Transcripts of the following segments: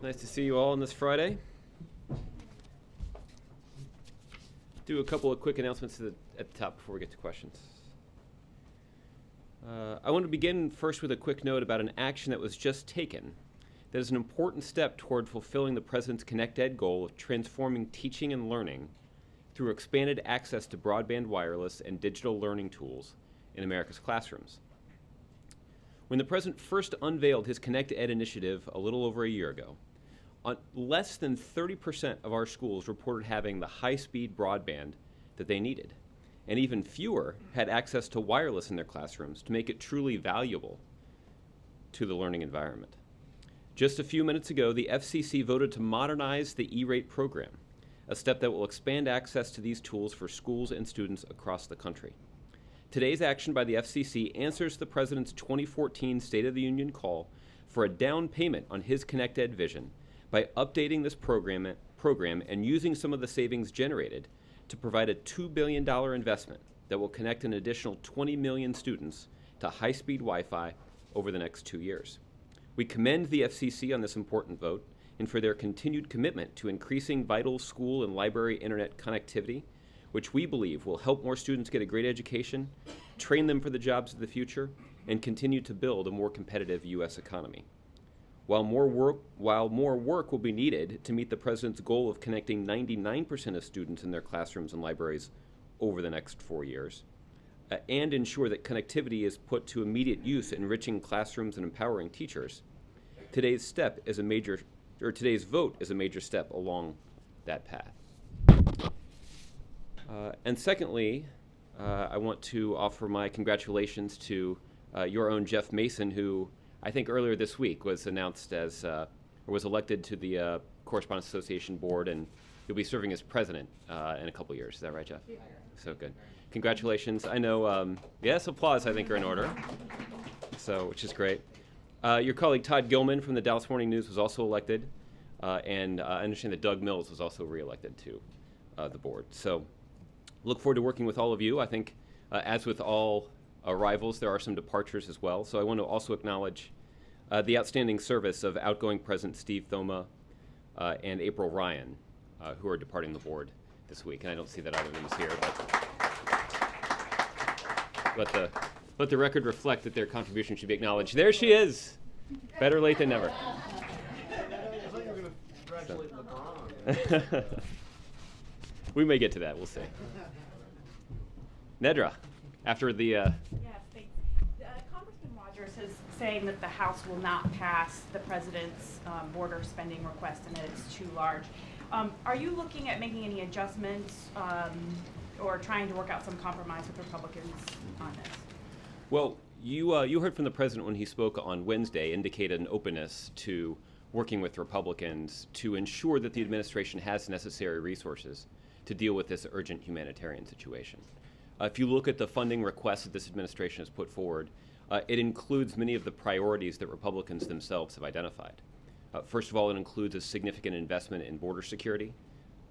Nice to see you all on this Friday. Do a couple of quick announcements at the top before we get to questions. I want to begin first with a quick note about an action that was just taken that is an important step toward fulfilling the President's ConnectEd goal of transforming teaching and learning through expanded access to broadband wireless and digital learning tools in America's classrooms. When the President first unveiled his ConnectEd initiative a little over a year ago, less than 30% of our schools reported having the high-speed broadband that they needed, and even fewer had access to wireless in their classrooms to make it truly valuable to the learning environment. Just a few minutes ago, the FCC voted to modernize the E-rate program, a step that will expand access to these tools for schools and students across the country. Today's action by the FCC answers the President's 2014 State of the Union call for a down payment on his ConnectEd vision by updating this program and using some of the savings generated to provide a $2 billion investment that will connect an additional 20 million students to high-speed Wi-Fi over the next 2 years. We commend the FCC on this important vote and for their continued commitment to increasing vital school and library internet connectivity, which we believe will help more students get a great education, train them for the jobs of the future, and continue to build a more competitive U.S. economy. While more work will be needed to meet the President's goal of connecting 99% of students in their classrooms and libraries over the next 4 years, and ensure that connectivity is put to immediate use, enriching classrooms and empowering teachers, today's vote is a major step along that path. And secondly, I want to offer my congratulations to your own Jeff Mason, who I think earlier this week was announced as, or was elected to the Correspondence Association board, and you'll be serving as president in a couple years. Is that right, Jeff? Yeah. So good. Congratulations. I know, yes, applause I think are in order, so which is great. Your colleague Todd Gilman from the Dallas Morning News was also elected, and I understand that Doug Mills was also reelected to the board. So look forward to working with all of you. I think, as with all arrivals, there are some departures as well. So I want to also acknowledge the outstanding service of outgoing President Steve Thoma and April Ryan, who are departing the board this week. And I don't see that either of them is here, but let the record reflect that their contribution should be acknowledged. There she is. Better late than never. I thought you were going to congratulate LeBron. We may get to that. We'll see. Nedra, after the... Yes, thanks. Congressman Rogers is saying that the House will not pass the President's border spending request and that it's too large. Are you looking at making any adjustments or trying to work out some compromise with Republicans on this? Well, you heard from the President when he spoke on Wednesday indicated an openness to working with Republicans to ensure that the administration has necessary resources to deal with this urgent humanitarian situation. If you look at the funding requests that this administration has put forward, it includes many of the priorities that Republicans themselves have identified. First of all, it includes a significant investment in border security,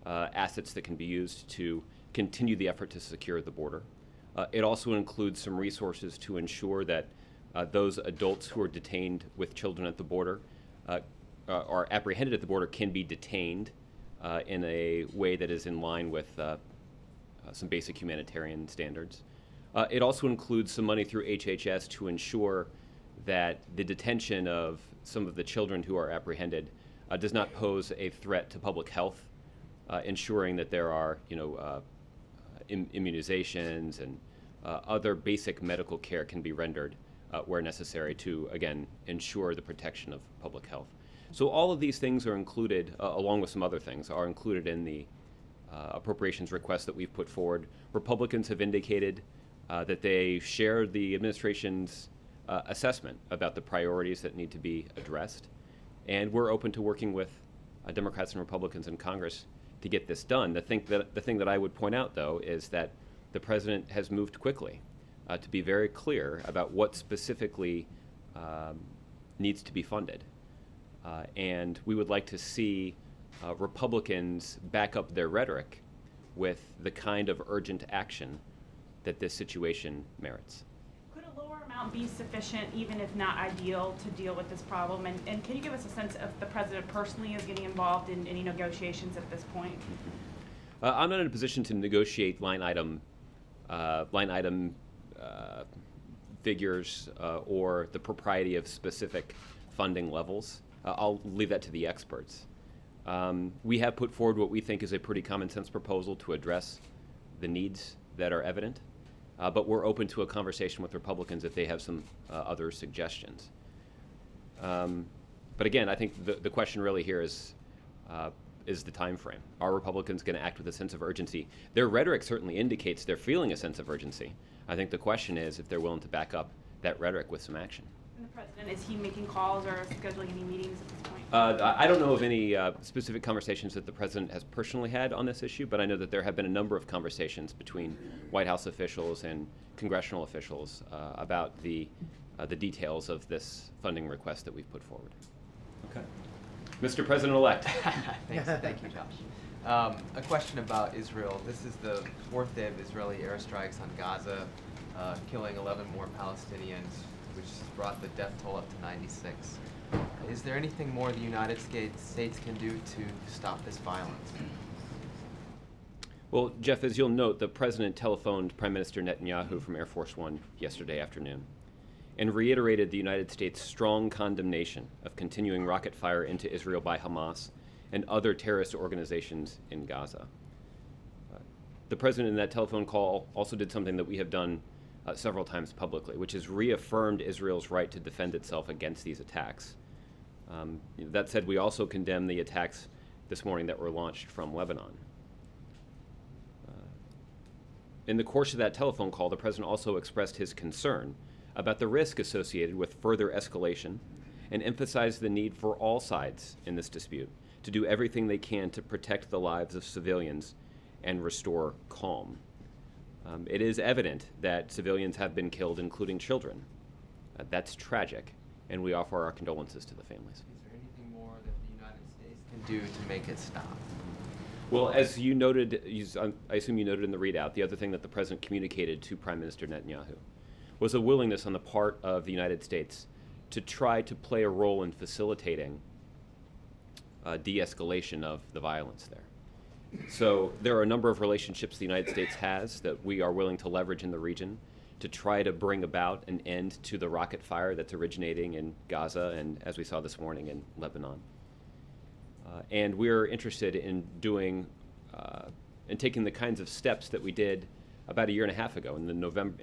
assets that can be used to continue the effort to secure the border. It also includes some resources to ensure that those adults who are detained with children at the border, are apprehended at the border, can be detained in a way that is in line with some basic humanitarian standards. It also includes some money through HHS to ensure that the detention of some of the children who are apprehended does not pose a threat to public health, ensuring that there are, immunizations and other basic medical care can be rendered where necessary to, again, ensure the protection of public health. So all of these things are included, along with some other things, are included in the appropriations request that we've put forward. Republicans have indicated that they share the administration's assessment about the priorities that need to be addressed, and we're open to working with Democrats and Republicans in Congress to get this done. The thing that I would point out, though, is that the President has moved quickly to be very clear about what specifically needs to be funded, and we would like to see Republicans back up their rhetoric with the kind of urgent action that this situation merits. Could a lower amount amount be sufficient, even if not ideal, to deal with this problem? And can you give us a sense if the president personally is getting involved in any negotiations at this point? I'm not in a position to negotiate line item figures or the propriety of specific funding levels. I'll leave that to the experts. We have put forward what we think is a pretty common sense proposal to address the needs that are evident, but we're open to a conversation with Republicans if they have some other suggestions. But again, I think the question really here is the time frame. Are Republicans going to act with a sense of urgency? Their rhetoric certainly indicates they're feeling a sense of urgency. I think the question is if they're willing to back up that rhetoric with some action. And the president, is he making calls or scheduling any meetings at this point? I don't know of any specific conversations that the president has personally had on this issue, but I know that there have been a number of conversations between White House officials and congressional officials about the details of this funding request that we've put forward. Okay. Mr. President-elect. Thank you, Josh. A question about Israel. This is the fourth day of Israeli airstrikes on Gaza, killing 11 more Palestinians, which has brought the death toll up to 96. Is there anything more the United States can do to stop this violence? Well, Jeff, as you'll note, the president telephoned Prime Minister Netanyahu from Air Force One yesterday afternoon and reiterated the United States' strong condemnation of continuing rocket fire into Israel by Hamas and other terrorist organizations in Gaza. The president in that telephone call also did something that we have done several times publicly, which is reaffirmed Israel's right to defend itself against these attacks. That said, we also condemn the attacks this morning that were launched from Lebanon. In the course of that telephone call, the president also expressed his concern about the risk associated with further escalation and emphasized the need for all sides in this dispute to do everything they can to protect the lives of civilians and restore calm. It is evident that civilians have been killed, including children. That's tragic, and we offer our condolences to the families. Is there anything more that the United States can do to make it stop? Well, as you noted, I assume you noted in the readout, the other thing that the president communicated to Prime Minister Netanyahu was a willingness on the part of the United States to try to play a role in facilitating de-escalation of the violence there. So there are a number of relationships the United States has that we are willing to leverage in the region to try to bring about an end to the rocket fire that's originating in Gaza and, as we saw this morning, in Lebanon. And we're interested in doing and taking the kinds of steps that we did about a year and a half ago in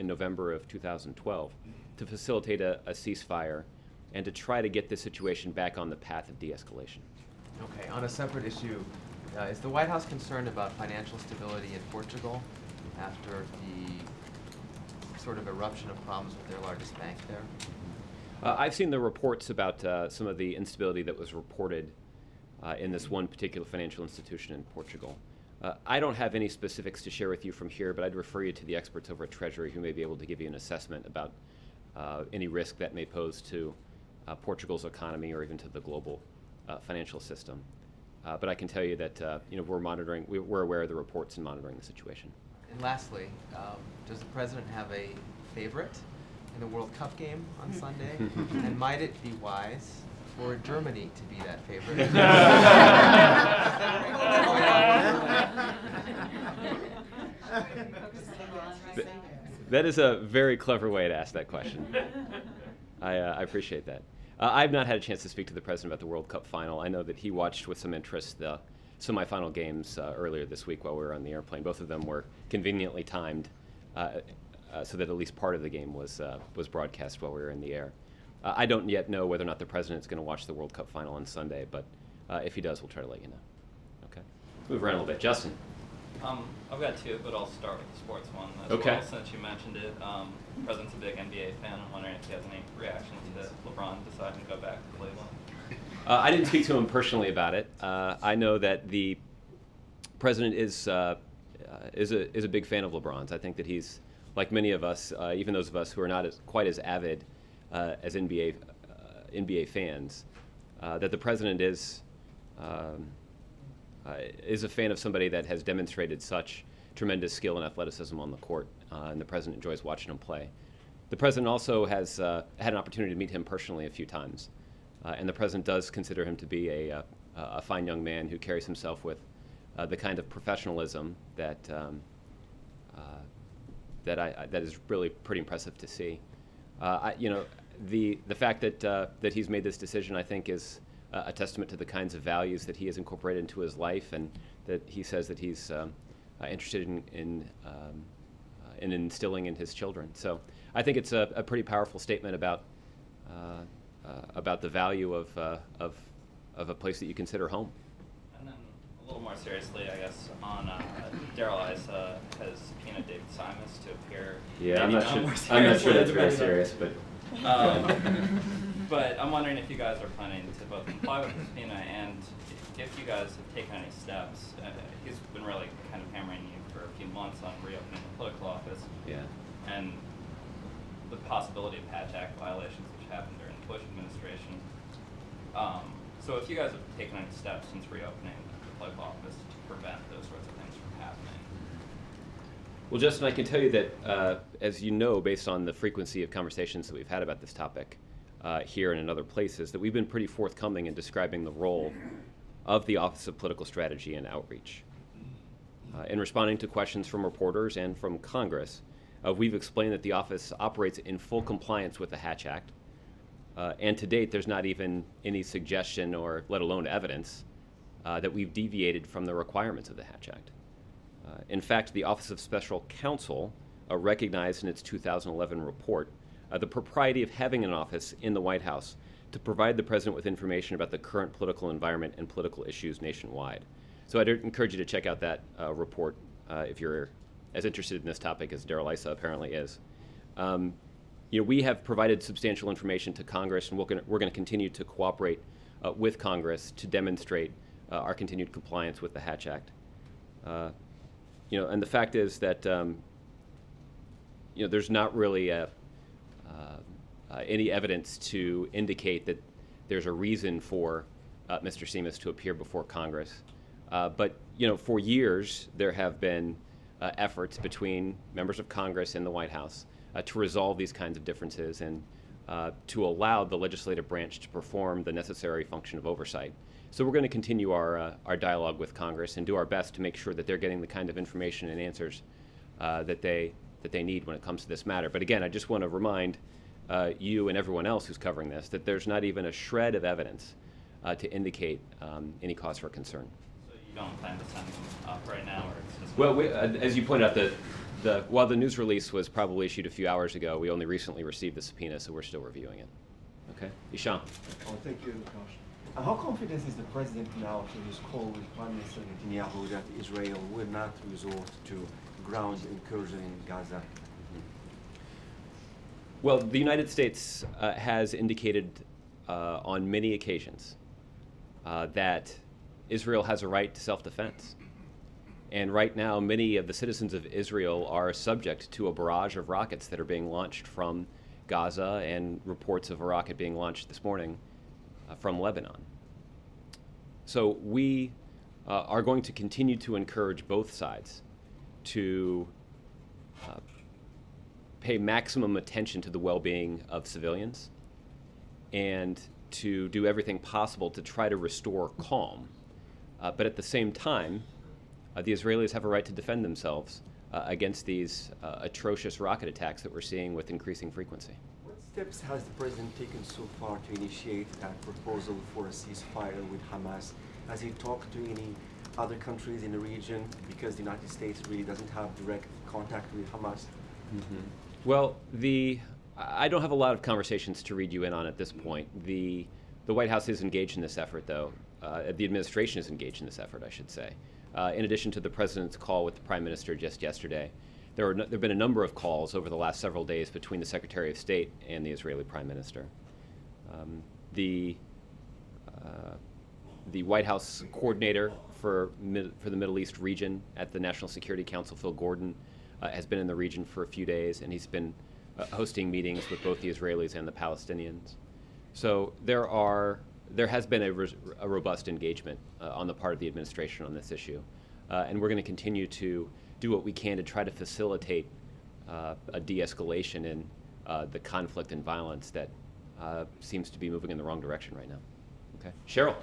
November of 2012 to facilitate a ceasefire and to try to get the situation back on the path of de-escalation. Okay, on a separate issue, is the White House concerned about financial stability in Portugal after the sort of eruption of problems with their largest bank there? I've seen the reports about some of the instability that was reported in this one particular financial institution in Portugal. I don't have any specifics to share with you from here, but I'd refer you to the experts over at Treasury who may be able to give you an assessment about any risk that may pose to Portugal's economy or even to the global financial system. But I can tell you that we're aware of the reports and monitoring the situation. And lastly, does the president have a favorite in the World Cup game on Sunday? And might it be wise for Germany to be that favorite? That is a very clever way to ask that question. I appreciate that. I've not had a chance to speak to the president about the World Cup final. I know that he watched with some interest the semifinal games earlier this week while we were on the airplane. Both of them were conveniently timed so that at least part of the game was broadcast while we were in the air. I don't yet know whether or not the president's going to watch the World Cup final on Sunday, but if he does, we'll try to let you know. Okay. Move around a little bit. Justin. I've got two, but I'll start with the sports one as okay. well, since you mentioned it. The president's a big NBA fan. I'm wondering if he has any reactions to LeBron deciding to go back to Cleveland. I didn't speak to him personally about it. I know that the president is a big fan of LeBron's. I think that he's, like many of us, even those of us who are not quite as avid as NBA fans, that the president is a fan of somebody that has demonstrated such tremendous skill and athleticism on the court, and the president enjoys watching him play. The president also has had an opportunity to meet him personally a few times, and the president does consider him to be a fine young man who carries himself with the kind of professionalism that that is really pretty impressive to see. The fact that he's made this decision, I think, is a testament to the kinds of values that he has incorporated into his life, and that he says that he's interested in instilling in his children. So I think it's a pretty powerful statement about the value of a place that you consider home. And then a little more seriously, I guess, on Darrell Issa has subpoenaed David Simas to appear. Yeah, I'm maybe not more sure that's seriously. very serious, but. But I'm wondering if you guys are planning to both comply with the subpoena, and if you guys have taken any steps. He's been really kind of hammering you for a few months on reopening the political office. Yeah. And the possibility of Hatch Act violations, which happened during the Bush administration. So if you guys have taken any steps since reopening the political office to prevent those sorts of things from happening. Well, Justin, I can tell you that, as you know, based on the frequency of conversations that we've had about this topic here and in other places, that we've been pretty forthcoming in describing the role of the Office of Political Strategy and Outreach. In responding to questions from reporters and from Congress, we've explained that the office operates in full compliance with the Hatch Act, and to date there's not even any suggestion, or let alone evidence, that we've deviated from the requirements of the Hatch Act. In fact, the Office of Special Counsel recognized in its 2011 report the propriety of having an office in the White House to provide the president with information about the current political environment and political issues nationwide. So I'd encourage you to check out that report if you're as interested in this topic as Darrell Issa apparently is. We have provided substantial information to Congress, and we're going to continue to cooperate with Congress to demonstrate our continued compliance with the Hatch Act. And the fact is that there's not really any evidence to indicate that there's a reason for Mr. Simas to appear before Congress. But for years there have been efforts between members of Congress and the White House to resolve these kinds of differences and to allow the legislative branch to perform the necessary function of oversight. So we're going to continue our dialogue with Congress and do our best to make sure that they're getting the kind of information and answers that they need when it comes to this matter. But again, I just want to remind you and everyone else who's covering this that there's not even a shred of evidence to indicate any cause for concern. So you don't plan to send them up right now, or it's just... Well, as you pointed out, while the news release was probably issued a few hours ago, we only recently received the subpoena, so we're still reviewing it. Okay, Isham. Oh, thank you, Josh. How confident is the president now after his call with Prime Minister Netanyahu that Israel will not resort to ground incursion in Gaza? Well, the United States has indicated on many occasions that Israel has a right to self-defense. And right now, many of the citizens of Israel are subject to a barrage of rockets that are being launched from Gaza, and reports of a rocket being launched this morning from Lebanon. So we are going to continue to encourage both sides to pay maximum attention to the well-being of civilians and to do everything possible to try to restore calm. But at the same time, the Israelis have a right to defend themselves against these atrocious rocket attacks that we're seeing with increasing frequency. What steps has the president taken so far to initiate that proposal for a ceasefire with Hamas? Has he talked to any other countries in the region, because the United States really doesn't have direct contact with Hamas? Mm-hmm. Well, I don't have a lot of conversations to read you in on at this point. The White House is engaged in this effort, though. The administration is engaged in this effort, I should say. In addition to the president's call with the prime minister just yesterday, there have been a number of calls over the last several days between the Secretary of State and the Israeli prime minister. The White House coordinator for the Middle East region at the National Security Council, Phil Gordon, has been in the region for a few days, and he's been hosting meetings with both the Israelis and the Palestinians. So there has been a robust engagement on the part of the administration on this issue, and we're going to continue to do what we can to try to facilitate a de-escalation the conflict and violence that seems to be moving in the wrong direction right now. Okay, Cheryl.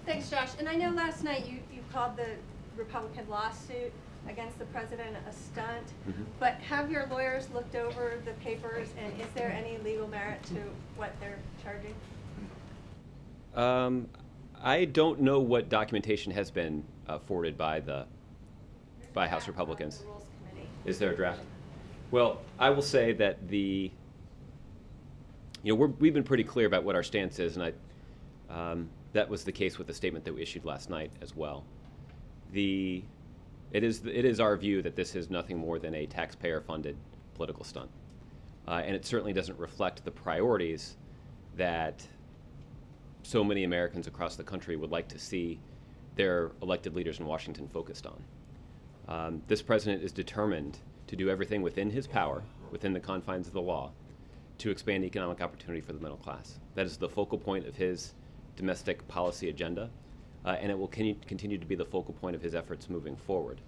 Thanks, Josh. And I know last night you called the Republican lawsuit against the president a stunt, but have your lawyers looked over the papers, and is there any legal merit to what they're charging? I don't know what documentation has been forwarded by House Republicans. The Rules Committee. Is there a draft? Well, I will say that we've been pretty clear about what our stance is, and that was the case with the statement that we issued last night as well. It is our view that this is nothing more than a taxpayer-funded political stunt, and it certainly doesn't reflect the priorities that so many Americans across the country would like to see their elected leaders in Washington focused on. This president is determined to do everything within his power, within the confines of the law, to expand economic opportunity for the middle class. That is the focal point of his domestic policy agenda, and it will continue to be the focal point of his efforts moving forward.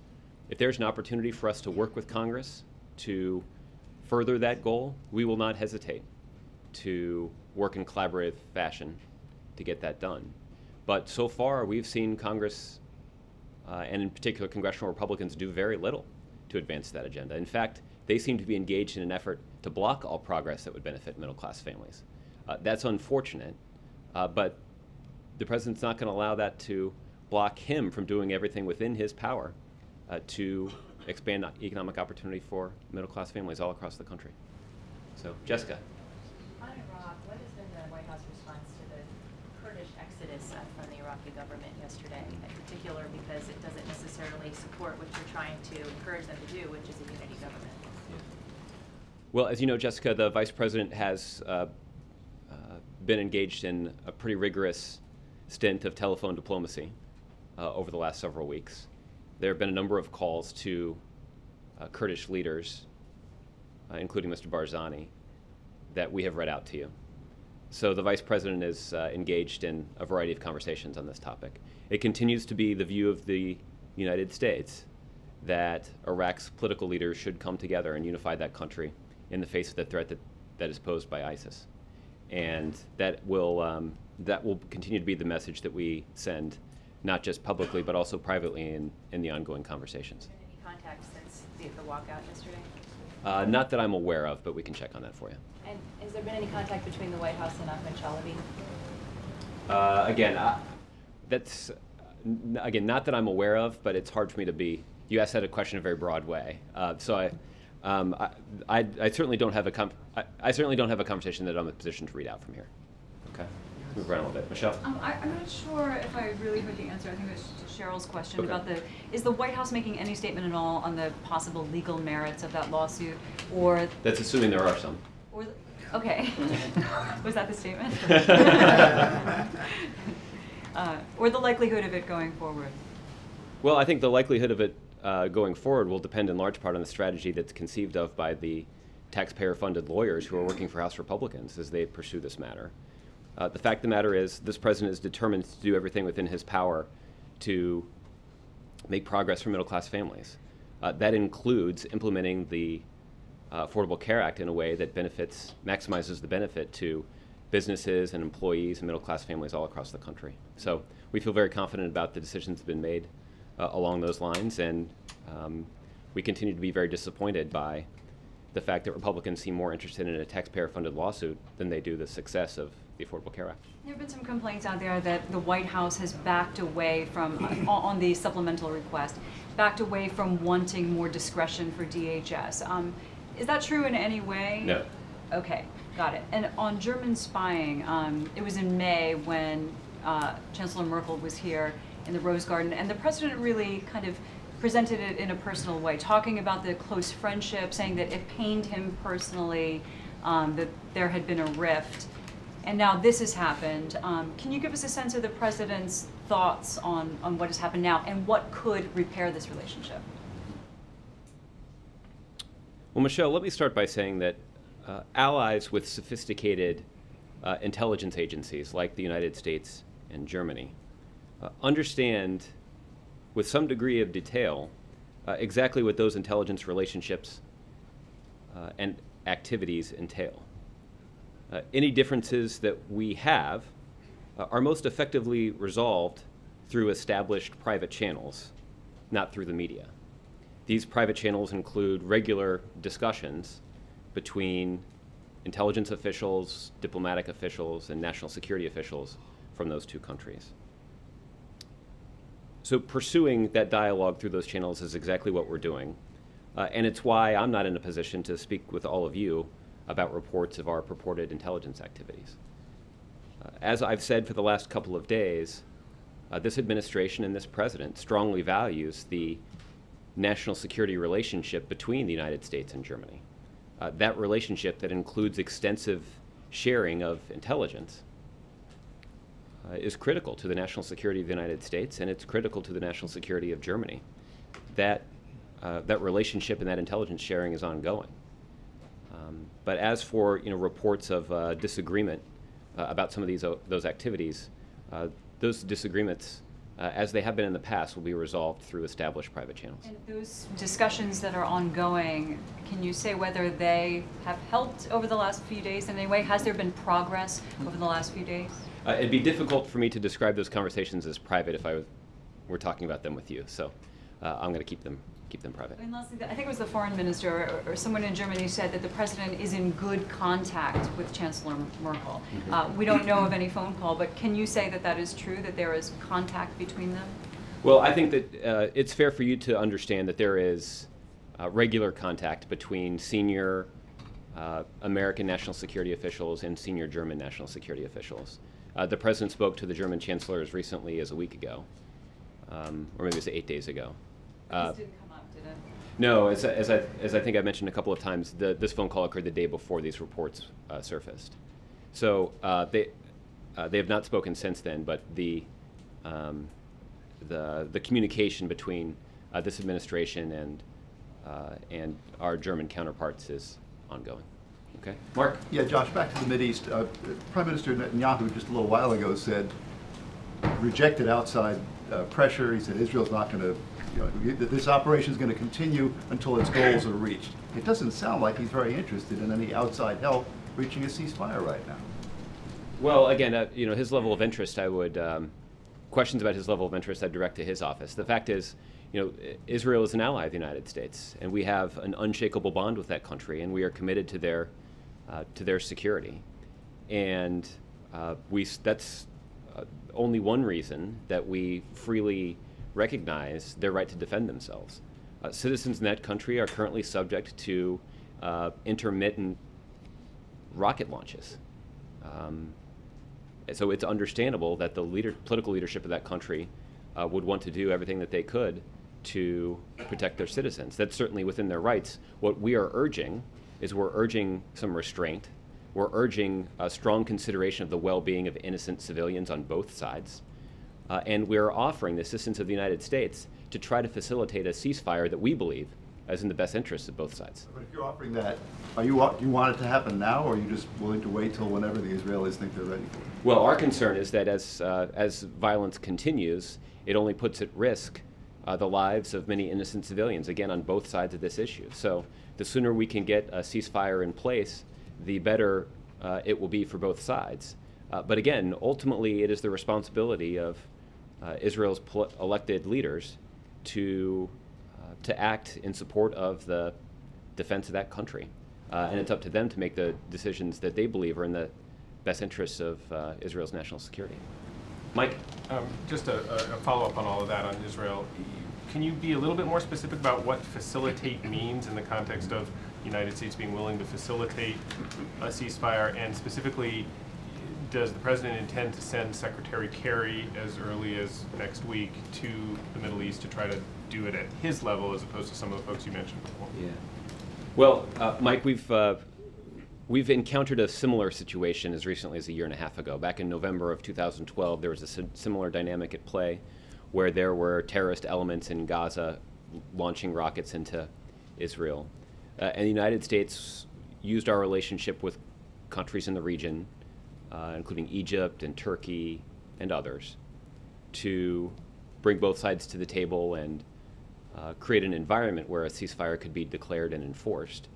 If there's an opportunity for us to work with Congress to further that goal, we will not hesitate to work in collaborative fashion to get that done. But so far, we've seen Congress, and in particular congressional Republicans, do very little to advance that agenda. In fact, they seem to be engaged in an effort to block all progress that would benefit middle-class families. That's unfortunate, but the president's not going to allow that to block him from doing everything within his power to expand economic opportunity for middle-class families all across the country. So, Jessica. On Iraq, what has been the White House response to the Kurdish exodus from the Iraqi government yesterday, in particular because it doesn't necessarily support what you're trying to encourage them to do, which is a unity government? Well, as you know, Jessica, the Vice President has been engaged in a pretty rigorous stint of telephone diplomacy over the last several weeks. There have been a number of calls to Kurdish leaders, including Mr. Barzani, that we have read out to you. So the Vice President is engaged in a variety of conversations on this topic. It continues to be the view of the United States that Iraq's political leaders should come together and unify that country in the face of the threat that is posed by ISIS. And that will continue to be the message that we send, not just publicly, but also privately in the ongoing conversations. Has there been any contact since the walkout yesterday? Not that I'm aware of, but we can check on that for you. And has there been any contact between the White House and Ahmed Chalabi? That's not that I'm aware of, but it's hard for me to be. You asked that a question in a very broad way, so I certainly don't have I certainly don't have a conversation that I'm in a position to read out from here. Okay, let's move around a little bit. Michelle. I'm not sure if I really heard the answer. I think it was to Cheryl's question Okay. about is the White House making any statement at all on the possible legal merits of that lawsuit, or That's assuming there are some. okay, was that the statement? Or the likelihood of it going forward? Well, I think the likelihood of it going forward will depend in large part on the strategy that's conceived of by the taxpayer-funded lawyers who are working for House Republicans as they pursue this matter. The fact of the matter is this president is determined to do everything within his power to make progress for middle-class families. That includes implementing the Affordable Care Act in a way that maximizes the benefit to businesses and employees and middle-class families all across the country. So we feel very confident about the decisions that have been made along those lines, and we continue to be very disappointed by the fact that Republicans seem more interested in a taxpayer-funded lawsuit than they do the success of the Affordable Care Act. There have been some complaints out there that the White House has backed away from, on the supplemental request, backed away from wanting more discretion for DHS. Is that true in any way? No. Okay, got it. And on German spying, it was in May when Chancellor Merkel was here in the Rose Garden, and the president really kind of presented it in a personal way, talking about the close friendship, saying that it pained him personally, that there had been a rift. And now this has happened. Can you give us a sense of the president's thoughts on what has happened now and what could repair this relationship? Well, Michelle, let me start by saying that allies with sophisticated intelligence agencies like the United States and Germany understand with some degree of detail exactly what those intelligence relationships and activities entail. Any differences that we have are most effectively resolved through established private channels, not through the media. These private channels include regular discussions between intelligence officials, diplomatic officials, and national security officials from those two countries. So pursuing that dialogue through those channels is exactly what we're doing. And it's why I'm not in a position to speak with all of you about reports of our purported intelligence activities. As I've said for the last couple of days, this administration and this president strongly values the national security relationship between the United States and Germany. That relationship that includes extensive sharing of intelligence is critical to the national security of the United States, and it's critical to the national security of Germany. That relationship and that intelligence sharing is ongoing. But as for reports of disagreement about some of those activities, those disagreements, as they have been in the past, will be resolved through established private channels. And those discussions that are ongoing, can you say whether they have helped over the last few days in any way? Has there been progress over the last few days? It'd be difficult for me to describe those conversations as private if I were talking about them with you. So I'm going to keep them private. I mean, Leslie, I think it was the foreign minister or someone in Germany who said that the president is in good contact with Chancellor Merkel. Mm-hmm. We don't know of any phone call, but can you say that that is true, that there is contact between them? Well, I think that it's fair for you to understand that there is regular contact between senior American national security officials and senior German national security officials. The president spoke to the German chancellor as recently as a week ago, or maybe it was 8 days ago. This didn't come up, did it? No, as I think I mentioned a couple of times, this phone call occurred the day before these reports surfaced. So they have not spoken since then, but the communication between this administration and our German counterparts is ongoing. Okay, Mark? Yeah, Josh, back to the Mideast. Prime Minister Netanyahu just a little while ago said, rejected outside pressure. He said Israel's not going to, this operation is going to continue until its goals are reached. It doesn't sound like he's very interested in any outside help reaching a ceasefire right now. Well, again, his level of interest, I would, questions about his level of interest I'd direct to his office. The fact is, Israel is an ally of the United States, and we have an unshakable bond with that country, and we are committed to their security. And that's only one reason that we freely recognize their right to defend themselves. Citizens in that country are currently subject to intermittent rocket launches. So it's understandable that the political leadership of that country would want to do everything that they could to protect their citizens. That's certainly within their rights. What we are urging is we're urging some restraint. We're urging a strong consideration of the well-being of innocent civilians on both sides. And we're offering the assistance of the United States to try to facilitate a ceasefire that we believe is in the best interests of both sides. But if you're offering that, do you want it to happen now, or are you just willing to wait till whenever the Israelis think they're ready for it? Well, our concern is that as violence continues, it only puts at risk the lives of many innocent civilians, again, on both sides of this issue. So the sooner we can get a ceasefire in place, the better it will be for both sides. But again, ultimately, it is the responsibility of Israel's elected leaders to act in support of the defense of that country. And it's up to them to make the decisions that they believe are in the best interests of Israel's national security. Mike? Just a follow-up on all of that on Israel. Can you be a little bit more specific about what facilitate means in the context of the United States being willing to facilitate a ceasefire, and specifically, does the president intend to send Secretary Kerry as early as next week to the Middle East to try to do it at his level as opposed to some of the folks you mentioned before? Yeah. Well, Mike, we've encountered a similar situation as recently as a year and a half ago. Back in November of 2012, there was a similar dynamic at play where there were terrorist elements in Gaza launching rockets into Israel. And the United States used our relationship with countries in the region, including Egypt and Turkey and others, to bring both sides to the table and create an environment where a ceasefire could be declared and enforced.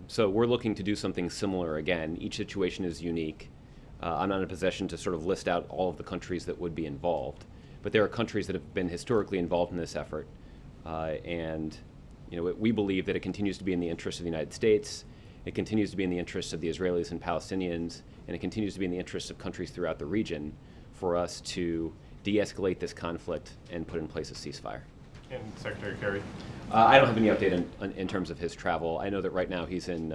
So we're looking to do something similar again. Each situation is unique. I'm not in a position to sort of list out all of the countries that would be involved, but there are countries that have been historically involved in this effort, and we believe that it continues to be in the interest of the United States, it continues to be in the interest of the Israelis and Palestinians, and it continues to be in the interest of countries throughout the region for us to de-escalate this conflict and put in place a ceasefire. And Secretary Kerry? I don't have any update in terms of his travel. I know that right now he's in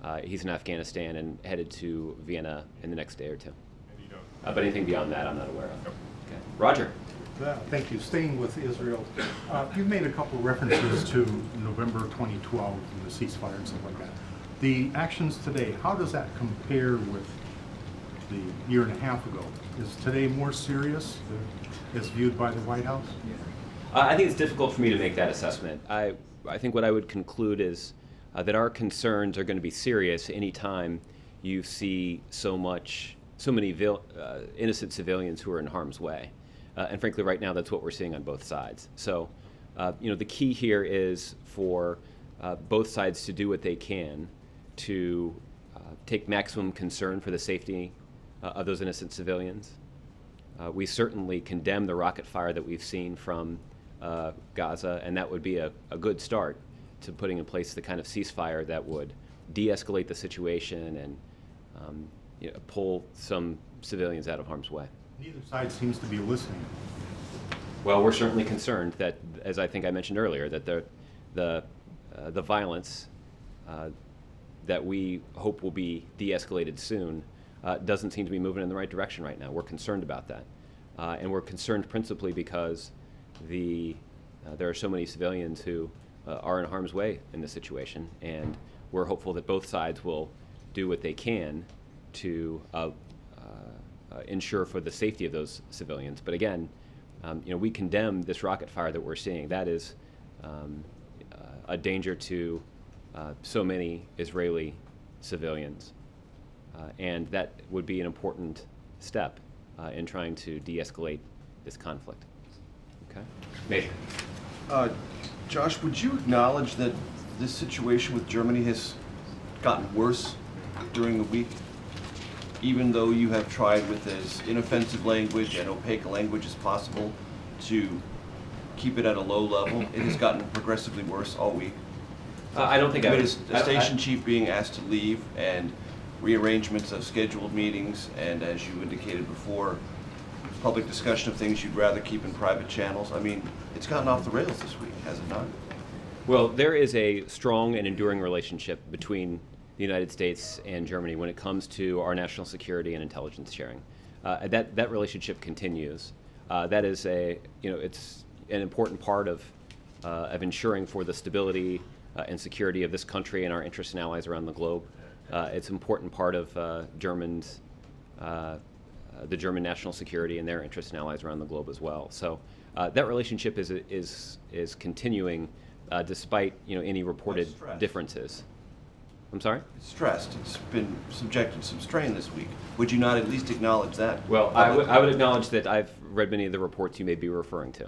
Afghanistan and headed to Vienna in the next day or two. And you don't? But anything beyond that, I'm not aware of. Nope. Okay. Roger. Thank you. Staying with Israel, you've made a couple references to November 2012 and the ceasefire and stuff like that. The actions today, how does that compare with the year and a half ago? Is today more serious as viewed by the White House? I think it's difficult for me to make that assessment. I think what I would conclude is that our concerns are going to be serious anytime you see so many innocent civilians who are in harm's way. And frankly, right now, that's what we're seeing on both sides. So, the key here is for both sides to do what they can to take maximum concern for the safety of those innocent civilians. We certainly condemn the rocket fire that we've seen from Gaza, and that would be a good start to putting in place the kind of ceasefire that would de-escalate the situation and pull some civilians out of harm's way. Neither side seems to be listening. Well, we're certainly concerned that, as I think I mentioned earlier, that the violence that we hope will be de-escalated soon doesn't seem to be moving in the right direction right now. We're concerned about that. And we're concerned principally because there are so many civilians who are in harm's way in this situation, and we're hopeful that both sides will do what they can to ensure for the safety of those civilians. But again, we condemn this rocket fire that we're seeing. That is a danger to so many Israeli civilians, and that would be an important step in trying to de-escalate this conflict. Okay, Major. Josh, would you acknowledge that this situation with Germany has gotten worse during the week? Even though you have tried with as inoffensive language and opaque language as possible to keep it at a low level, it has gotten progressively worse all week. I don't think I would. A station chief being asked to leave and rearrangements of scheduled meetings, and as you indicated before, public discussion of things you'd rather keep in private channels. I mean, it's gotten off the rails this week, has it not? Well, there is a strong and enduring relationship between the United States and Germany when it comes to our national security and intelligence sharing. That relationship continues. That is it's an important part of ensuring for the stability and security of this country and our interests and allies around the globe. It's an important part of the German national security and their interests and allies around the globe as well. So that relationship is continuing despite any reported differences. I'm sorry? It's stressed. It's been subjected to some strain this week. Would you not at least acknowledge that? Well, I would acknowledge that I've read many of the reports you may be referring to.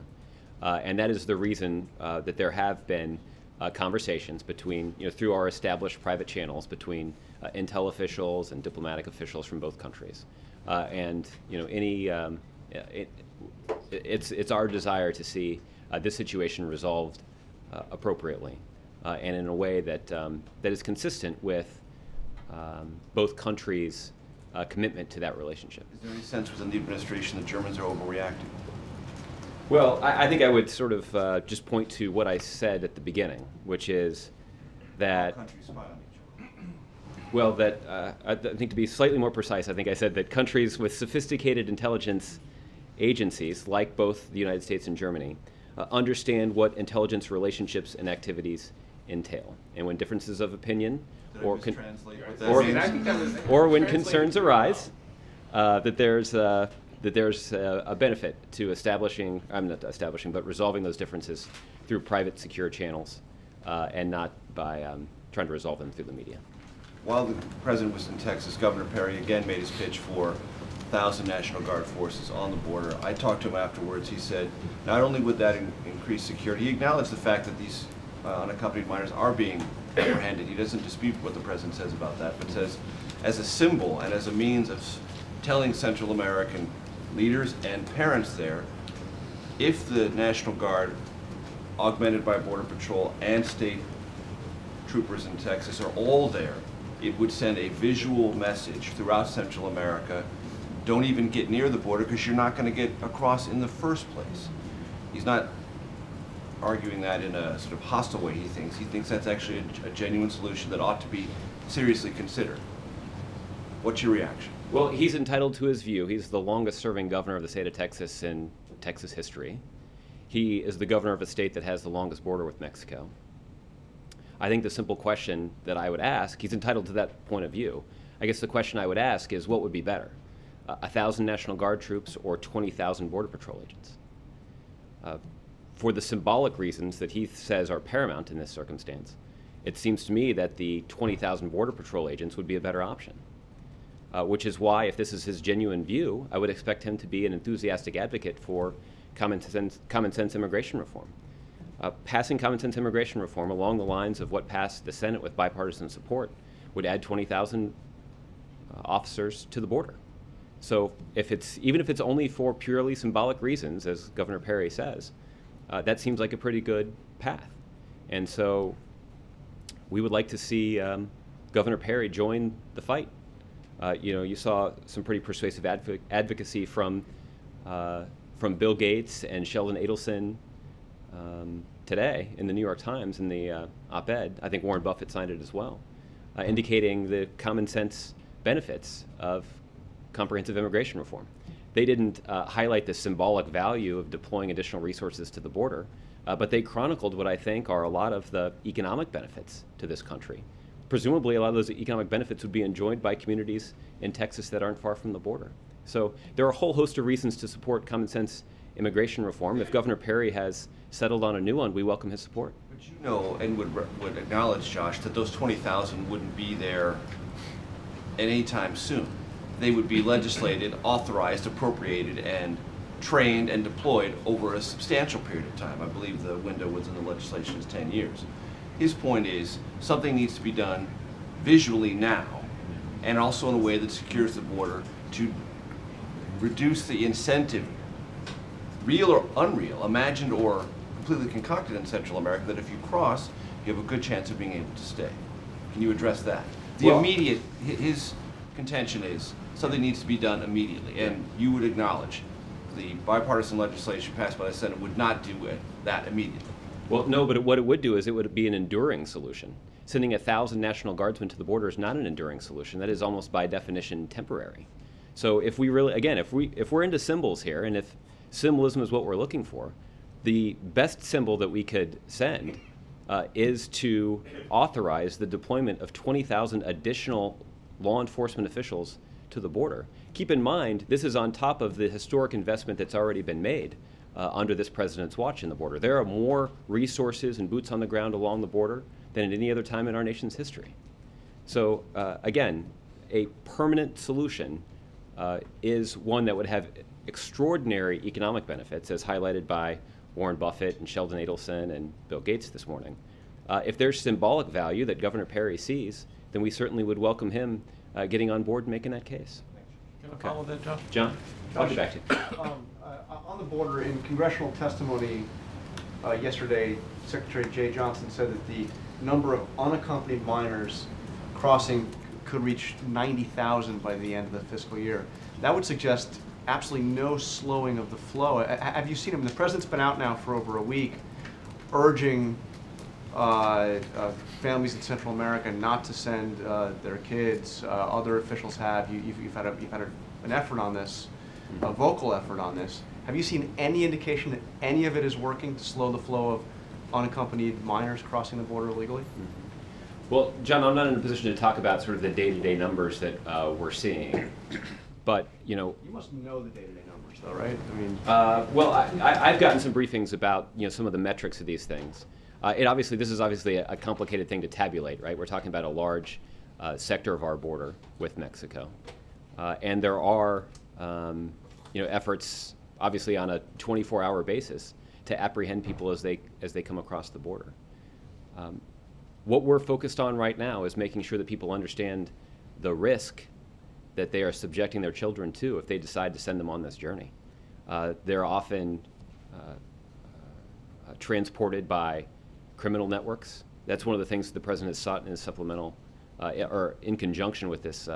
And that is the reason that there have been conversations between, through our established private channels between intel officials and diplomatic officials from both countries. It's our desire to see this situation resolved appropriately. And in a way that is consistent with both countries' commitment to that relationship. Is there any sense within the administration that Germans are overreacting? Well, I think I would sort of just point to what I said at the beginning, which is that. All countries spy on each other. Well, I think to be slightly more precise, I think I said that countries with sophisticated intelligence agencies, like both the United States and Germany, understand what intelligence relationships and activities entail, and when differences of opinion or when concerns arise, that there's a benefit to resolving those differences through private, secure channels, and not by trying to resolve them through the media. While the president was in Texas, Governor Perry again made his pitch for 1,000 National Guard forces on the border. I talked to him afterwards. He said not only would that increase security, he acknowledged the fact that these unaccompanied minors are being apprehended. He doesn't dispute what the president says about that, but says as a symbol and as a means of telling Central American leaders and parents there, if the National Guard, augmented by Border Patrol and state troopers in Texas, are all there, it would send a visual message throughout Central America. Don't even get near the border because you're not going to get across in the first place. He's not arguing that in a sort of hostile way, he thinks. He thinks that's actually a genuine solution that ought to be seriously considered. What's your reaction? Well, he's entitled to his view. He's the longest serving governor of the state of Texas in Texas history. He is the governor of a state that has the longest border with Mexico. I think the simple question that I would ask, he's entitled to that point of view. I guess the question I would ask is, what would be better? 1,000 National Guard troops or 20,000 Border Patrol agents? For the symbolic reasons that he says are paramount in this circumstance, it seems to me that the 20,000 Border Patrol agents would be a better option. Which is why, if this is his genuine view, I would expect him to be an enthusiastic advocate for common sense immigration reform. Passing common sense immigration reform along the lines of what passed the Senate with bipartisan support would add 20,000 officers to the border. So even if it's only for purely symbolic reasons, as Governor Perry says, that seems like a pretty good path. And so we would like to see Governor Perry join the fight. You saw some pretty persuasive advocacy from Bill Gates and Sheldon Adelson today in the New York Times in the op-ed. I think Warren Buffett signed it as well, indicating the common sense benefits of comprehensive immigration reform. They didn't highlight the symbolic value of deploying additional resources to the border, but they chronicled what I think are a lot of the economic benefits to this country. Presumably, a lot of those economic benefits would be enjoyed by communities in Texas that aren't far from the border. So there are a whole host of reasons to support common sense immigration reform. If Governor Perry has settled on a new one, we welcome his support. But you know, and would acknowledge, Josh, that those 20,000 wouldn't be there at any time soon. They would be legislated, authorized, appropriated, and trained and deployed over a substantial period of time. I believe the window within the legislation is 10 years. His point is something needs to be done visually now, and also in a way that secures the border to reduce the incentive, real or unreal, imagined or completely concocted in Central America, that if you cross, you have a good chance of being able to stay. Can you address that? His contention is something needs to be done immediately, and you would acknowledge the bipartisan legislation passed by the Senate would not do that immediately. Well, no, but what it would do is it would be an enduring solution. Sending 1,000 National Guardsmen to the border is not an enduring solution. That is almost by definition temporary. So if we really, again, if we're into symbols here, and if symbolism is what we're looking for, the best symbol that we could send is to authorize the deployment of 20,000 additional law enforcement officials to the border. Keep in mind, this is on top of the historic investment that's already been made under this president's watch in the border. There are more resources and boots on the ground along the border than at any other time in our nation's history. So again, a permanent solution is one that would have extraordinary economic benefits, as highlighted by Warren Buffett and Sheldon Adelson and Bill Gates this morning. If there's symbolic value that Governor Perry sees, then we certainly would welcome him getting on board and making that case. Can I follow that, Josh? John, I'll get back to you. On the border, in congressional testimony yesterday, Secretary Jay Johnson said that the number of unaccompanied minors crossing could reach 90,000 by the end of the fiscal year. That would suggest absolutely no slowing of the flow. Have you seen him? The president's been out now for over a week urging families in Central America not to send their kids. Other officials have. You've had an effort on this, a vocal effort on this. Have you seen any indication that any of it is working to slow the flow of unaccompanied minors crossing the border illegally? Well, John, I'm not in a position to talk about sort of the day-to-day numbers that we're seeing, but you must know the day-to-day numbers, though, right? I mean, well, I've gotten some briefings about some of the metrics of these things. This is obviously a complicated thing to tabulate, right? We're talking about a large sector of our border with Mexico, and there are efforts, obviously, on a 24-hour basis to apprehend people as they come across the border. what we're focused on right now is making sure that people understand the risk that they are subjecting their children to if they decide to send them on this journey. They're often transported by criminal networks. That's one of the things the president has sought in his supplemental, or in conjunction with this,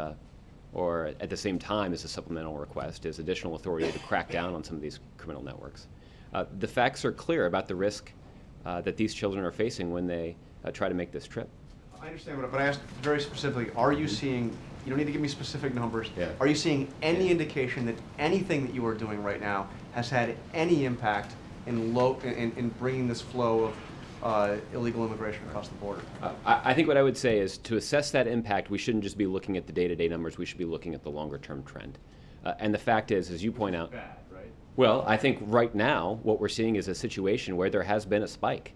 or at the same time as a supplemental request, is additional authority to crack down on some of these criminal networks. The facts are clear about the risk that these children are facing when they try to make this trip. I understand, but I asked very specifically, are you seeing, you don't need to give me specific numbers, Yeah. are you seeing any indication that anything that you are doing right now has had any impact in bringing this flow of illegal immigration across the border? I think what I would say is to assess that impact, we shouldn't just be looking at the day-to-day numbers, we should be looking at the longer-term trend. And the fact is, as you point out, Bad, right? well, I think right now what we're seeing is a situation where there has been a spike.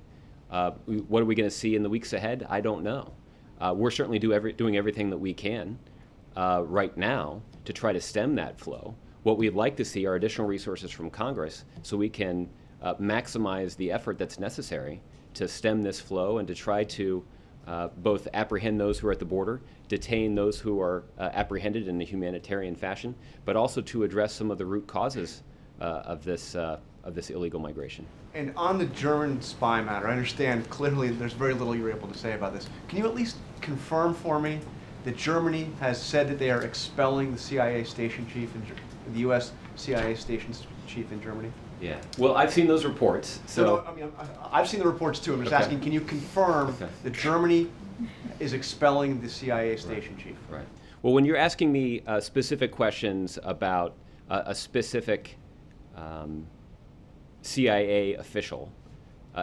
What are we going to see in the weeks ahead? I don't know. We're certainly doing everything that we can right now to try to stem that flow. What we'd like to see are additional resources from Congress so we can maximize the effort that's necessary to stem this flow and to try to both apprehend those who are at the border, detain those who are apprehended in a humanitarian fashion, but also to address some of the root causes of this illegal migration. And on the German spy matter, I understand clearly there's very little you're able to say about this. Can you at least confirm for me that Germany has said that they are expelling the CIA station chief, the U.S. CIA station chief in Germany? Yeah. Well, I've seen those reports. So No, I mean, I've seen the reports too. I'm just Okay. asking, can you confirm Okay. that Germany is expelling the CIA station chief? Right. Well, when you're asking me specific questions about a specific CIA official,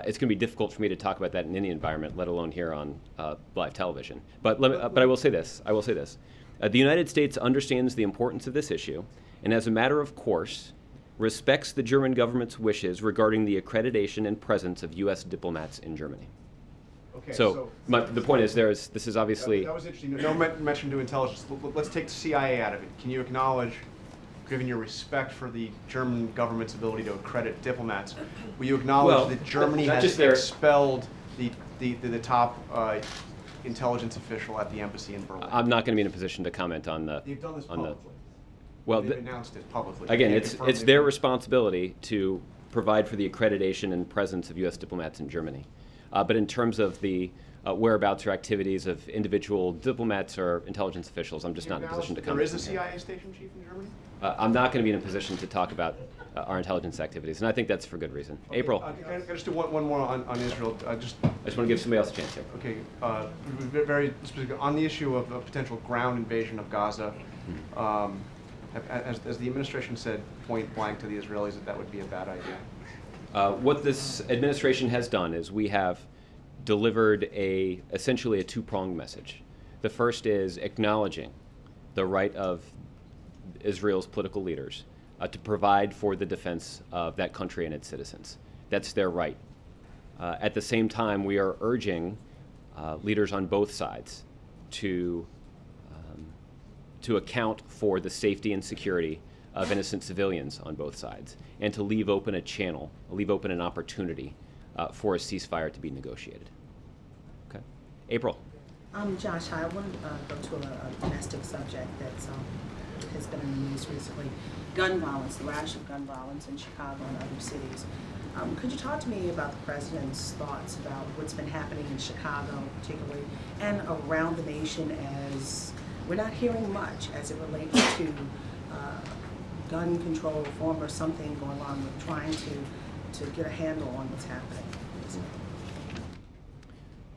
it's going to be difficult for me to talk about that in any environment, let alone here on live television. But but I will say this. The United States understands the importance of this issue, and as a matter of course, respects the German government's wishes regarding the accreditation and presence of U.S. diplomats in Germany. Okay, So the point is, this is obviously... That was interesting. No mention to intelligence. Let's take the CIA out of it. Can you acknowledge, given your respect for the German government's ability to accredit diplomats, will you acknowledge that Germany not has just their- expelled the top intelligence official at the embassy in Berlin? I'm not going to be in a position to comment on the... You've done this on the- publicly. Well, They've announced it publicly. again, Can't it's confirm it's they've their done it. responsibility to provide for the accreditation and presence of U.S. diplomats in Germany. But in terms of the whereabouts or activities of individual diplomats or intelligence officials, I'm just not in a position to comment. There is a on that. CIA station chief in Germany? I'm not going to be in a position to talk about our intelligence activities, and I think that's for good reason. Okay, April, can I just do one more on Israel? I just want to give somebody else a chance here. Okay, very specific, on the issue of a potential ground invasion of Gaza, as the administration said point blank to the Israelis that would be a bad idea. What this administration has done is we have delivered essentially a two-pronged message. The first is acknowledging the right of Israel's political leaders to provide for the defense of that country and its citizens. That's their right. At the same time, we are urging leaders on both sides to account for the safety and security of innocent civilians on both sides, and to leave open a channel, leave open an opportunity for a ceasefire to be negotiated. Okay. April. Josh, I wanted to go to a domestic subject that has been in the news recently. Gun violence, the rash of gun violence in Chicago and other cities. Could you talk to me about the President's thoughts about what's been happening in Chicago particularly, and around the nation, as we're not hearing much as it relates to gun control reform or something going on with trying to get a handle on what's happening?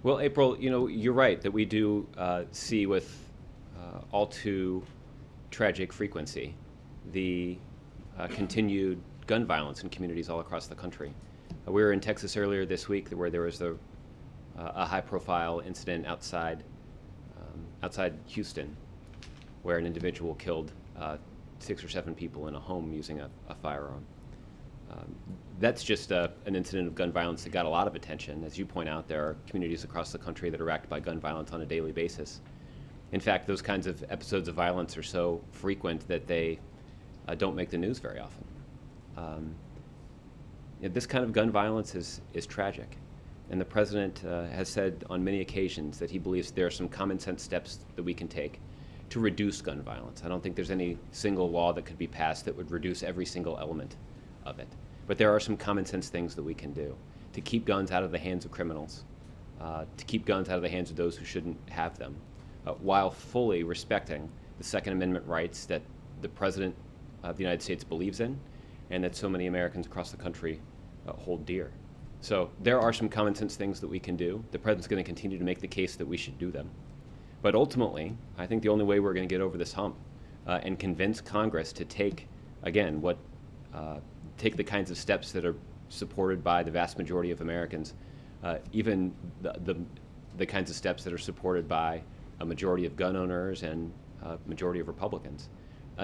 Well, April, you're right that we do see with all too tragic frequency the continued gun violence in communities all across the country. We were in Texas earlier this week where there was a high-profile incident outside Houston where an individual killed 6 or 7 people in a home using a firearm. That's just an incident of gun violence that got a lot of attention. As you point out, there are communities across the country that are racked by gun violence on a daily basis. In fact, those kinds of episodes of violence are so frequent that they don't make the news very often. This kind of gun violence is tragic. And the President has said on many occasions that he believes there are some common sense steps that we can take to reduce gun violence. I don't think there's any single law that could be passed that would reduce every single element of it. But there are some common sense things that we can do to keep guns out of the hands of criminals, to keep guns out of the hands of those who shouldn't have them, while fully respecting the Second Amendment rights that the President of the United States believes in and that so many Americans across the country hold dear. So there are some common sense things that we can do. The President's going to continue to make the case that we should do them. But ultimately, I think the only way we're going to get over this hump and convince Congress to take, again, take the kinds of steps that are supported by the vast majority of Americans, even the kinds of steps that are supported by a majority of gun owners and a majority of Republicans,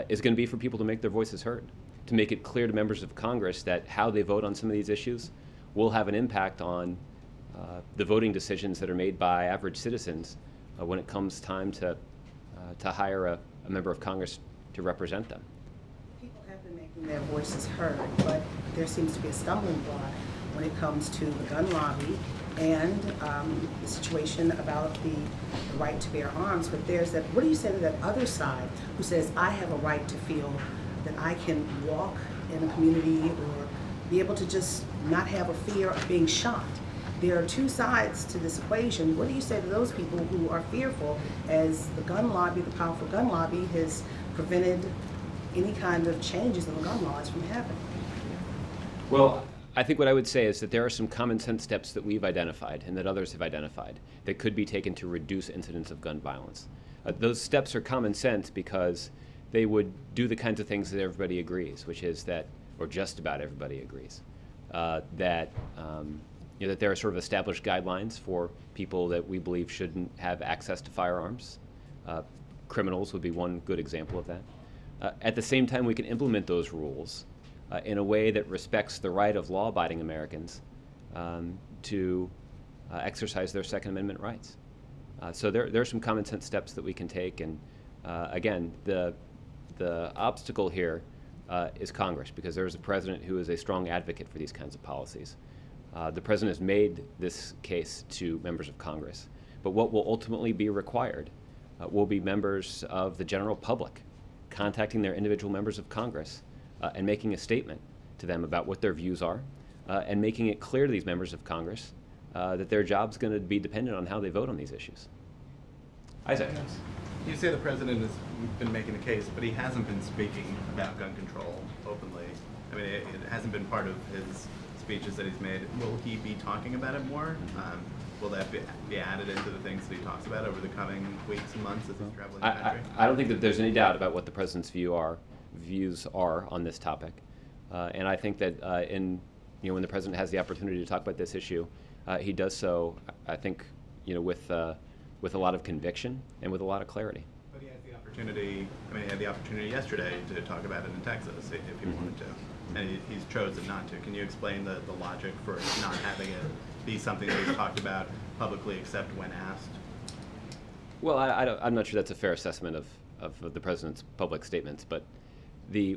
is going to be for people to make their voices heard, to make it clear to members of Congress that how they vote on some of these issues will have an impact on the voting decisions that are made by average citizens when it comes time to hire a member of Congress to represent them. People have been making their voices heard, but there seems to be a stumbling block when it comes to the gun lobby and the situation about the right to bear arms. But there's that, what do you say to that other side who says, I have a right to feel that I can walk in a community or be able to just not have a fear of being shot? There are two sides to this equation. What do you say to those people who are fearful as the gun lobby, the powerful gun lobby, has prevented any kind of changes in the gun laws from happening? Well, I think what I would say is that there are some common sense steps that we've identified and that others have identified that could be taken to reduce incidents of gun violence. Those steps are common sense because they would do the kinds of things that everybody agrees, which is that, or just about everybody agrees, that there are sort of established guidelines for people that we believe shouldn't have access to firearms. Criminals would be one good example of that. At the same time, we can implement those rules in a way that respects the right of law-abiding Americans to exercise their Second Amendment rights. So there are some common sense steps that we can take, and again, the obstacle here is Congress, because there's a president who is a strong advocate for these kinds of policies. The president has made this case to members of Congress, but what will ultimately be required will be members of the general public contacting their individual members of Congress and making a statement to them about what their views are, and making it clear to these members of Congress that their job's going to be dependent on how they vote on these issues. Isaac. You say the president has been making the case, but he hasn't been speaking about gun control openly. I mean, it hasn't been part of his speeches that he's made. Will he be talking about it more? Will that be added into the things that he talks about over the coming weeks and months as he's traveling the country? I don't think that there's any doubt about what the president's views are on this topic, and I think that when the president has the opportunity to talk about this issue, he does so. I think with a lot of conviction and with a lot of clarity. But he has the opportunity. I mean, he had the opportunity yesterday to talk about it in Texas if he wanted to, and he's chosen not to. Can you explain the logic for not having it be something that he's talked about publicly except when asked? Well, I'm not sure that's a fair assessment of the president's public statements, but the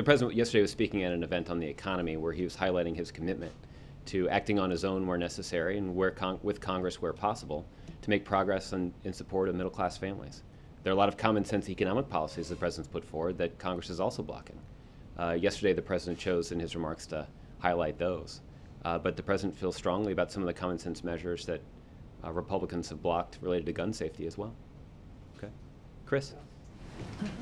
president yesterday was speaking at an event on the economy where he was highlighting his commitment to acting on his own where necessary and with Congress where possible to make progress in support of middle-class families. There are a lot of common sense economic policies the president's put forward that Congress is also blocking. Yesterday, the president chose in his remarks to highlight those. But the president feels strongly about some of the common sense measures that Republicans have blocked related to gun safety as well. Okay. Chris?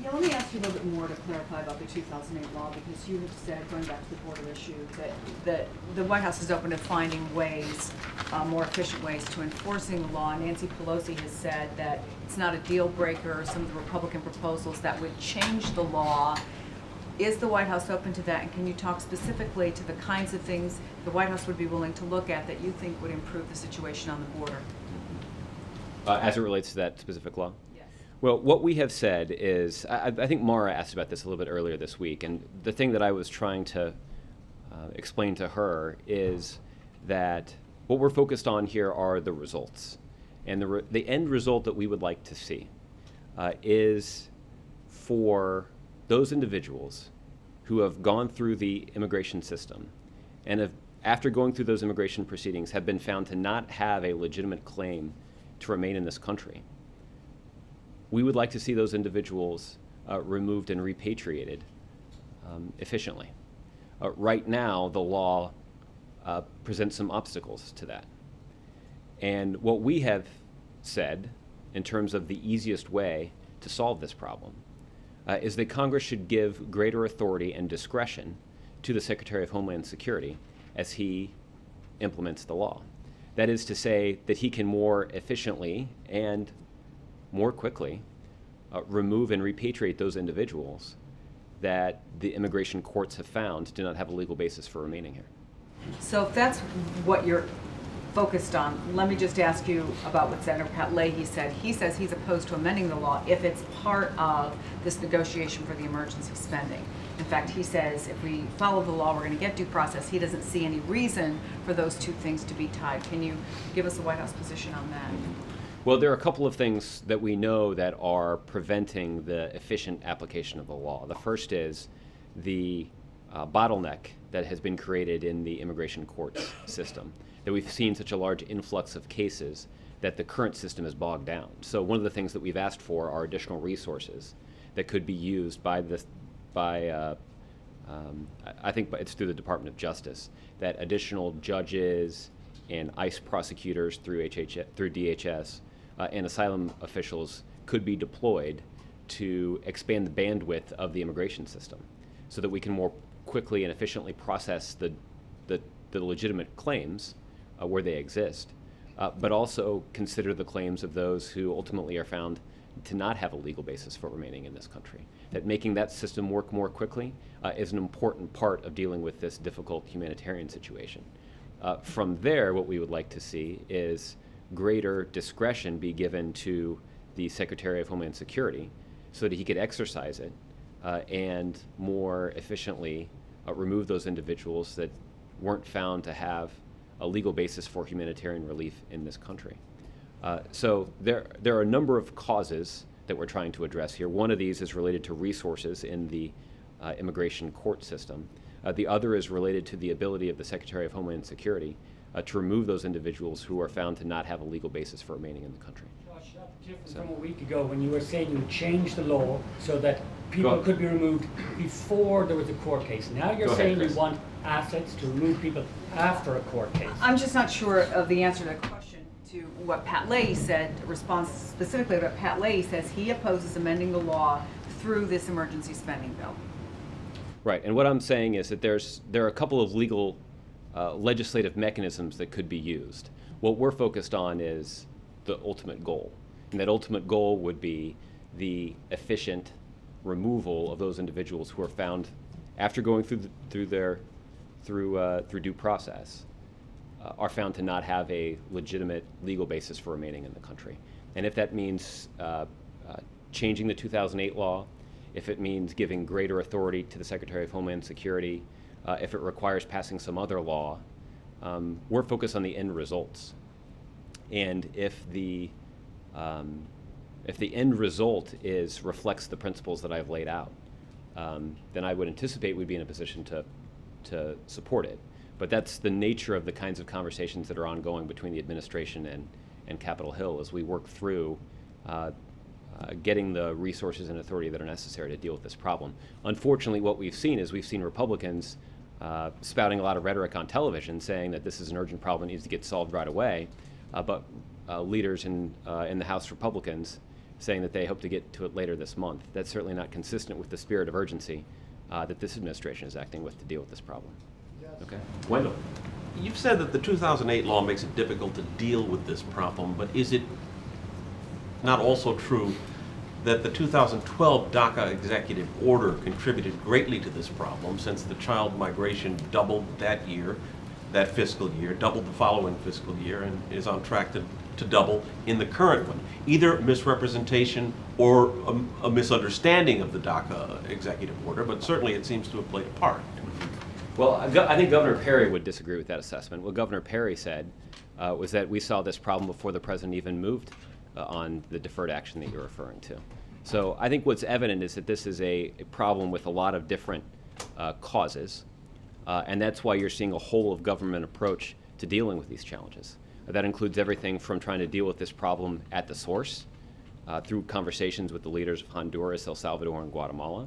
Yeah, let me ask you a little bit more to clarify about the 2008 law, because you have said, going back to the border issue, that the White House is open to finding ways, more efficient ways to enforcing the law. Nancy Pelosi has said that it's not a deal breaker, some of the Republican proposals that would change the law. Is the White House open to that, and can you talk specifically to the kinds of things the White House would be willing to look at that you think would improve the situation on the border? As it relates to that specific law? Well, what we have said is, I think Mara asked about this a little bit earlier this week, and the thing that I was trying to explain to her is that what we're focused on here are the results. And the end result that we would like to see is for those individuals who have gone through the immigration system and have after going through those immigration proceedings, have been found to not have a legitimate claim to remain in this country, we would like to see those individuals removed and repatriated efficiently. Right now, the law presents some obstacles to that. And what we have said, in terms of the easiest way to solve this problem, is that Congress should give greater authority and discretion to the Secretary of Homeland Security as he implements the law. That is to say that he can more efficiently and more quickly remove and repatriate those individuals that the immigration courts have found do not have a legal basis for remaining here. So if that's what you're focused on, let me just ask you about what Senator Pat Leahy said. He says he's opposed to amending the law if it's part of this negotiation for the emergency spending. In fact, he says if we follow the law, we're going to get due process. He doesn't see any reason for those two things to be tied. Can you give us the White House position on that? Well, there are a couple of things that we know that are preventing the efficient application of the law. The first is the bottleneck that has been created in the immigration courts system, that we've seen such a large influx of cases that the current system is bogged down. So one of the things that we've asked for are additional resources that could be used by I think it's through the Department of Justice, that additional judges and ICE prosecutors through DHS and asylum officials could be deployed to expand the bandwidth of the immigration system so that we can more quickly and efficiently process the legitimate claims where they exist, but also consider the claims of those who ultimately are found to not have a legal basis for remaining in this country. That making that system work more quickly is an important part of dealing with this difficult humanitarian situation. From there, what we would like to see is greater discretion be given to the Secretary of Homeland Security so that he could exercise it and more efficiently remove those individuals that weren't found to have a legal basis for humanitarian relief in this country. So there are a number of causes that we're trying to address here. One of these is related to resources in the immigration court system. The other is related to the ability of the Secretary of Homeland Security to remove those individuals who are found to not have a legal basis for remaining in the country. Josh, that's different from a week ago when you were saying you would change the law so that people could be removed before there was a court case. Now you're saying you want assets to remove people after a court case. I'm just not sure of the answer to the question to what Pat Leahy said, response specifically to what Pat Leahy says. He opposes amending the law through this emergency spending bill. Right, and what I'm saying is that there are a couple of legal legislative mechanisms that could be used. What we're focused on is the ultimate goal, and that ultimate goal would be the efficient removal of those individuals who are found after going through due process are found to not have a legitimate legal basis for remaining in the country. And if that means changing the 2008 law, if it means giving greater authority to the Secretary of Homeland Security, if it requires passing some other law, we're focused on the end results. And if the end result reflects the principles that I've laid out, then I would anticipate we'd be in a position to support it. But that's the nature of the kinds of conversations that are ongoing between the administration and Capitol Hill as we work through getting the resources and authority that are necessary to deal with this problem. Unfortunately, what we've seen is Republicans spouting a lot of rhetoric on television saying that this is an urgent problem that needs to get solved right away, but leaders in the House Republicans saying that they hope to get to it later this month. That's certainly not consistent with the spirit of urgency that this administration is acting with to deal with this problem. Yes. Okay. Wendell, you've said that the 2008 law makes it difficult to deal with this problem, but is it not also true that the 2012 DACA executive order contributed greatly to this problem, since the child migration doubled that year, that fiscal year, doubled the following fiscal year, and is on track to double in the current one? Either misrepresentation or a misunderstanding of the DACA executive order, but certainly it seems to have played a part. Well, I think Governor Perry would disagree with that assessment. What Governor Perry said was that we saw this problem before the president even moved on the deferred action that you're referring to. So I think what's evident is that this is a problem with a lot of different causes. And that's why you're seeing a whole of government approach to dealing with these challenges. That includes everything from trying to deal with this problem at the source, through conversations with the leaders of Honduras, El Salvador, and Guatemala,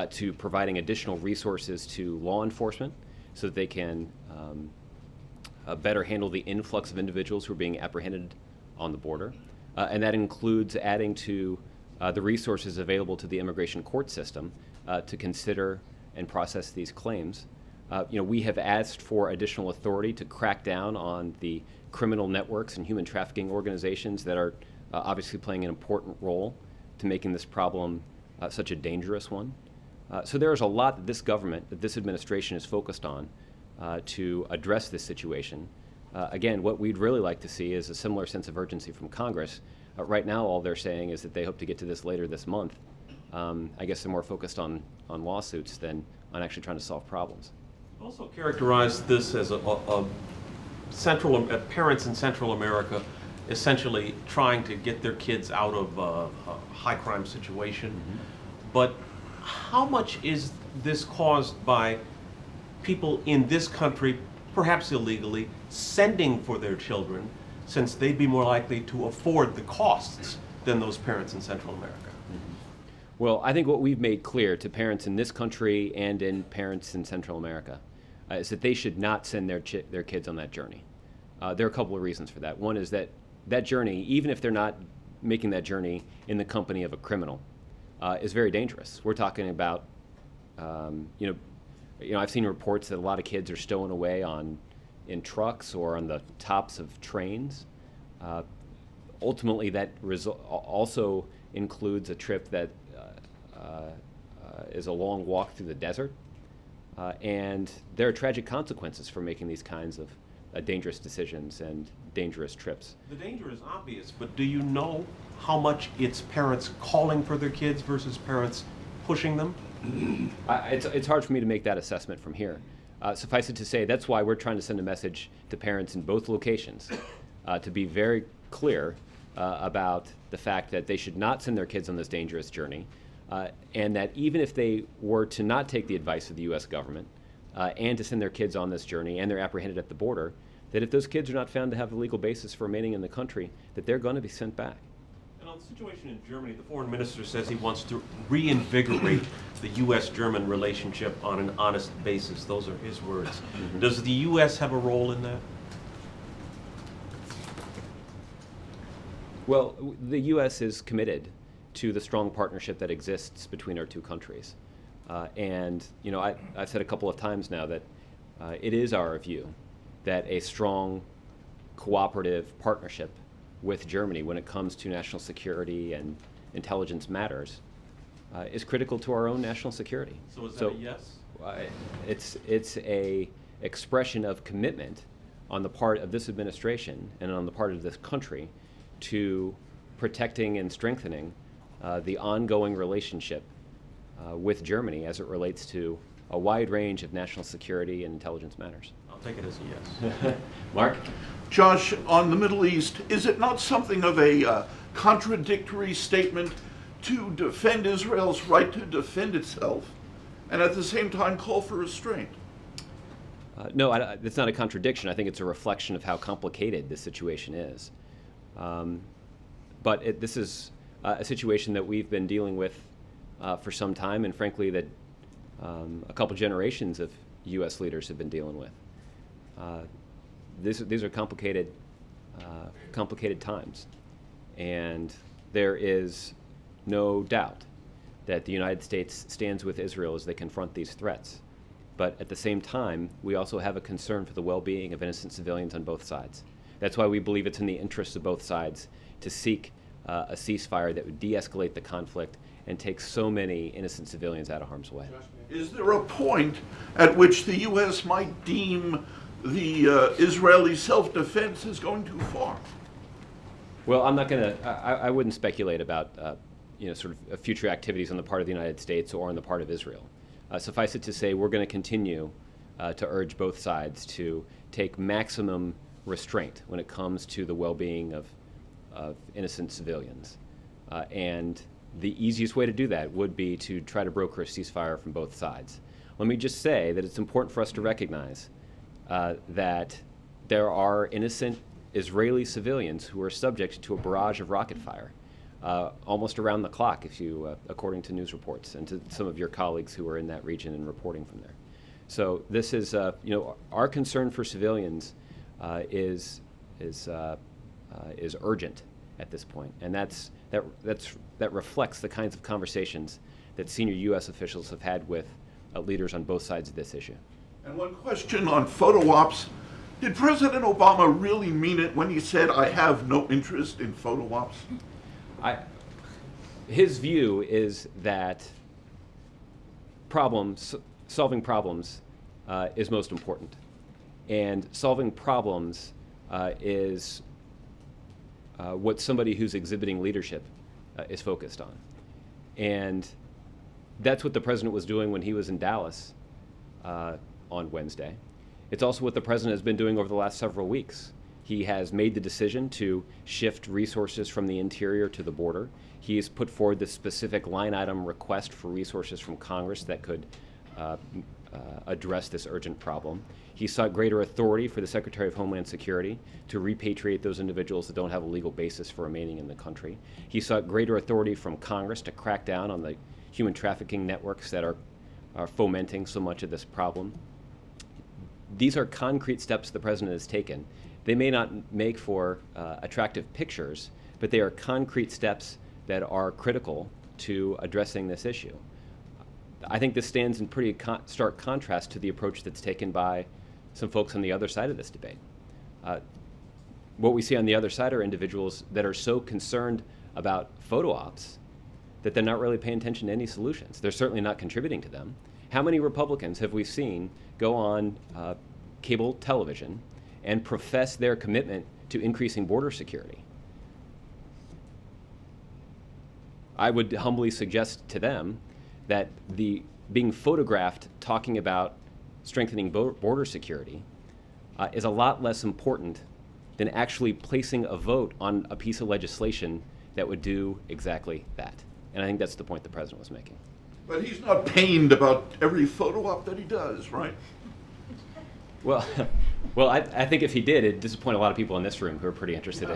to providing additional resources to law enforcement so that they can better handle the influx of individuals who are being apprehended on the border. And that includes adding to the resources available to the immigration court system to consider and process these claims. We have asked for additional authority to crack down on the criminal networks and human trafficking organizations that are obviously playing an important role to making this problem such a dangerous one. So there is a lot that this government, that this administration is focused on to address this situation. Again, what we'd really like to see is a similar sense of urgency from Congress. Right now, all they're saying is that they hope to get to this later this month. I guess they're more focused on lawsuits than on actually trying to solve problems. Also characterize this as parents in Central America essentially trying to get their kids out of a high crime situation. Mm-hmm. But how much is this caused by people in this country, perhaps illegally, sending for their children, since they'd be more likely to afford the costs than those parents in Central America? Well, I think what we've made clear to parents in this country and in parents in Central America is that they should not send their kids on that journey. There are a couple of reasons for that. One is that journey, even if they're not making that journey in the company of a criminal, is very dangerous. We're talking about, I've seen reports that a lot of kids are stolen away in trucks or on the tops of trains. Ultimately, that also includes a trip that is a long walk through the desert. And there are tragic consequences for making these kinds of dangerous decisions and dangerous trips. The danger is obvious, but do you know how much it's parents calling for their kids versus parents pushing them? It's hard for me to make that assessment from here. Suffice it to say, that's why we're trying to send a message to parents in both locations to be very clear about the fact that they should not send their kids on this dangerous journey, and that even if they were to not take the advice of the U.S. government and to send their kids on this journey and they're apprehended at the border, that if those kids are not found to have a legal basis for remaining in the country, that they're going to be sent back. And on the situation in Germany, the foreign minister says he wants to reinvigorate the U.S.-German relationship on an honest basis. Those are his words. Mm-hmm. Does the U.S. have a role in that? Well, the U.S. is committed to the strong partnership that exists between our two countries. And I've said a couple of times now that it is our view that a strong cooperative partnership with Germany when it comes to national security and intelligence matters is critical to our own national security. So is that a yes? It's a expression of commitment on the part of this administration and on the part of this country to protecting and strengthening the ongoing relationship with Germany as it relates to a wide range of national security and intelligence matters. I'll take it as a yes. Mark? Josh, on the Middle East, is it not something of a contradictory statement to defend Israel's right to defend itself and at the same time call for restraint? No, it's not a contradiction. I think it's a reflection of how complicated this situation is. But this is a situation that we've been dealing with for some time, and frankly that a couple generations of U.S. leaders have been dealing with. These are complicated times, and there is no doubt that the United States stands with Israel as they confront these threats. But at the same time, we also have a concern for the well-being of innocent civilians on both sides. That's why we believe it's in the interests of both sides to seek a ceasefire that would de-escalate the conflict and take so many innocent civilians out of harm's way. Is there a point at which the U.S. might deem the Israeli self-defense as going too far? Well, I'm not going to. I wouldn't speculate about sort of future activities on the part of the United States or on the part of Israel. Suffice it to say, we're going to continue to urge both sides to take maximum restraint when it comes to the well-being of innocent civilians. And the easiest way to do that would be to try to broker a ceasefire from both sides. let me just say that it's important for us to recognize that there are innocent Israeli civilians who are subject to a barrage of rocket fire, almost around the clock, if you, according to news reports, and to some of your colleagues who are in that region and reporting from there. So this is, our concern for civilians is urgent at this point, and that reflects the kinds of conversations that senior U.S. officials have had with leaders on both sides of this issue. And one question on photo ops. Did President Obama really mean it when he said, "I have no interest in photo ops"? His view is that solving problems is most important. And solving problems is what somebody who's exhibiting leadership is focused on. And that's what the president was doing when he was in Dallas on Wednesday. It's also what the president has been doing over the last several weeks. He has made the decision to shift resources from the interior to the border. He's put forward this specific line item request for resources from Congress that could address this urgent problem. He sought greater authority for the Secretary of Homeland Security to repatriate those individuals that don't have a legal basis for remaining in the country. He sought greater authority from Congress to crack down on the human trafficking networks that are fomenting so much of this problem. These are concrete steps the president has taken. They may not make for attractive pictures, but they are concrete steps that are critical to addressing this issue. I think this stands in pretty stark contrast to the approach that's taken by some folks on the other side of this debate. What we see on the other side are individuals that are so concerned about photo ops that they're not really paying attention to any solutions. They're certainly not contributing to them. How many Republicans have we seen go on cable television and profess their commitment to increasing border security? I would humbly suggest to them that being photographed talking about strengthening border security is a lot less important than actually placing a vote on a piece of legislation that would do exactly that. And I think that's the point the president was making. But he's not pained about every photo op that he does, right? Well, I think if he did, it'd disappoint a lot of people in this room who are pretty interested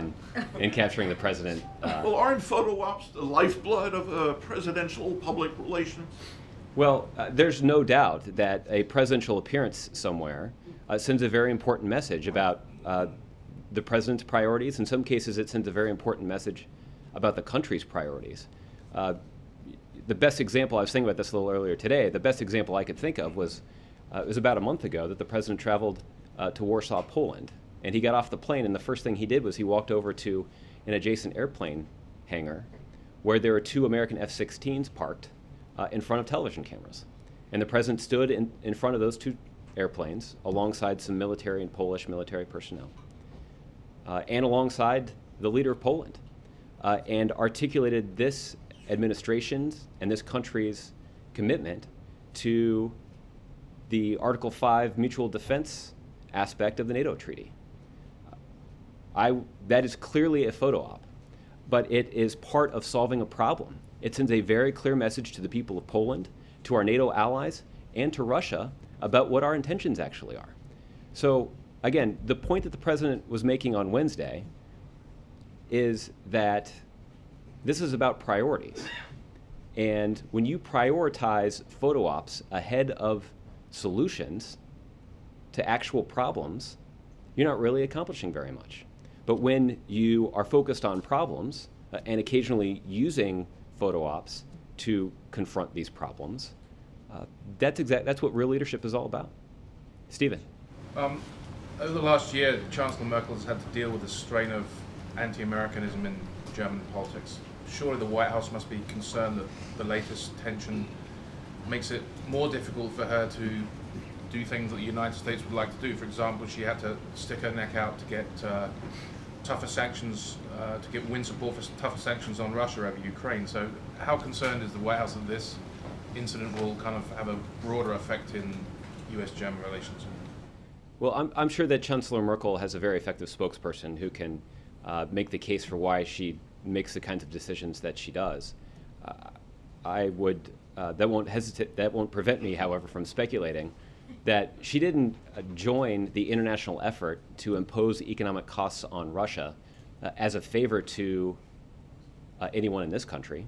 in capturing the president. Well, aren't photo ops the lifeblood of presidential public relations? Well, there's no doubt that a presidential appearance somewhere sends a very important message about the president's priorities. In some cases, it sends a very important message about the country's priorities. The best example, I was thinking about this a little earlier today, the best example I could think of was it was about a month ago that the president traveled to Warsaw, Poland. And he got off the plane, and the first thing he did was he walked over to an adjacent airplane hangar where there were 2 American F-16s parked in front of television cameras. And the president stood in front of those 2 airplanes alongside some military and Polish military personnel and alongside the leader of Poland and articulated this administration's and this country's commitment to the Article 5 mutual defense aspect of the NATO treaty. That is clearly a photo op, but it is part of solving a problem. It sends a very clear message to the people of Poland, to our NATO allies, and to Russia about what our intentions actually are. So again, the point that the president was making on Wednesday is that this is about priorities. And when you prioritize photo ops ahead of solutions to actual problems, you're not really accomplishing very much. But when you are focused on problems and occasionally using photo ops to confront these problems, that's what real leadership is all about. Stephen. Over the last year, Chancellor Merkel has had to deal with a strain of anti-Americanism in German politics. Surely the White House must be concerned that the latest tension makes it more difficult for her to do things that the United States would like to do. For example, she had to stick her neck out to get tougher sanctions, to get win support for tougher sanctions on Russia over Ukraine. So how concerned is the White House that this incident will kind of have a broader effect in U.S.-German relations? Well, I'm sure that Chancellor Merkel has a very effective spokesperson who can make the case for why she makes the kinds of decisions that she does. I would that won't prevent me, however, from speculating that she didn't join the international effort to impose economic costs on Russia as a favor to anyone in this country.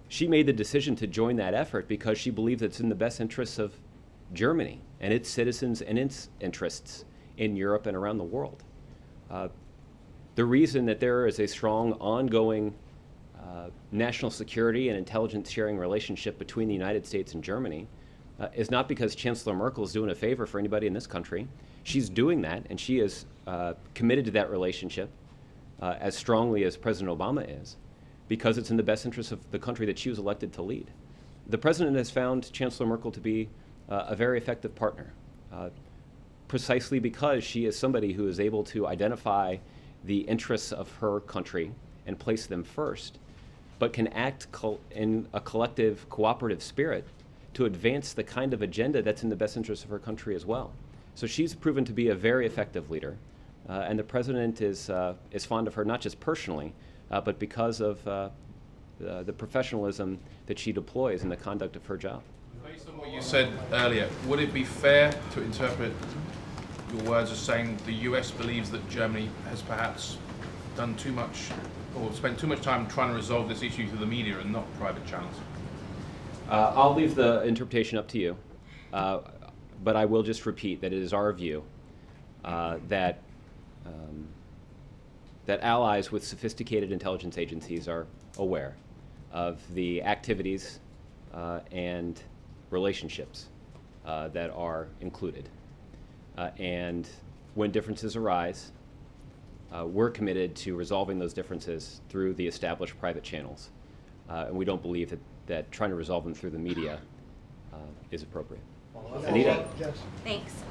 She made the decision to join that effort because she believed it's in the best interests of Germany and its citizens and its interests in Europe and around the world. The reason that there is a strong ongoing national security and intelligence sharing relationship between the United States and Germany is not because Chancellor Merkel is doing a favor for anybody in this country. She's doing that, and she is committed to that relationship as strongly as President Obama is, because it's in the best interest of the country that she was elected to lead. The President has found Chancellor Merkel to be a very effective partner, precisely because she is somebody who is able to identify the interests of her country and place them first, but can act in a collective, cooperative spirit to advance the kind of agenda that's in the best interest of her country as well. So she's proven to be a very effective leader, and the President is fond of her, not just personally, but because of the professionalism that she deploys in the conduct of her job. Based on what you said earlier, would it be fair to interpret your words as saying the US believes that Germany has perhaps done too much or spent too much time trying to resolve this issue through the media and not private channels? I'll leave the interpretation up to you, but I will just repeat that it is our view that allies with sophisticated intelligence agencies are aware of the activities and relationships that are included. And when differences arise, we're committed to resolving those differences through the established private channels. And we don't believe that trying to resolve them through the media is appropriate. Anita? Thanks.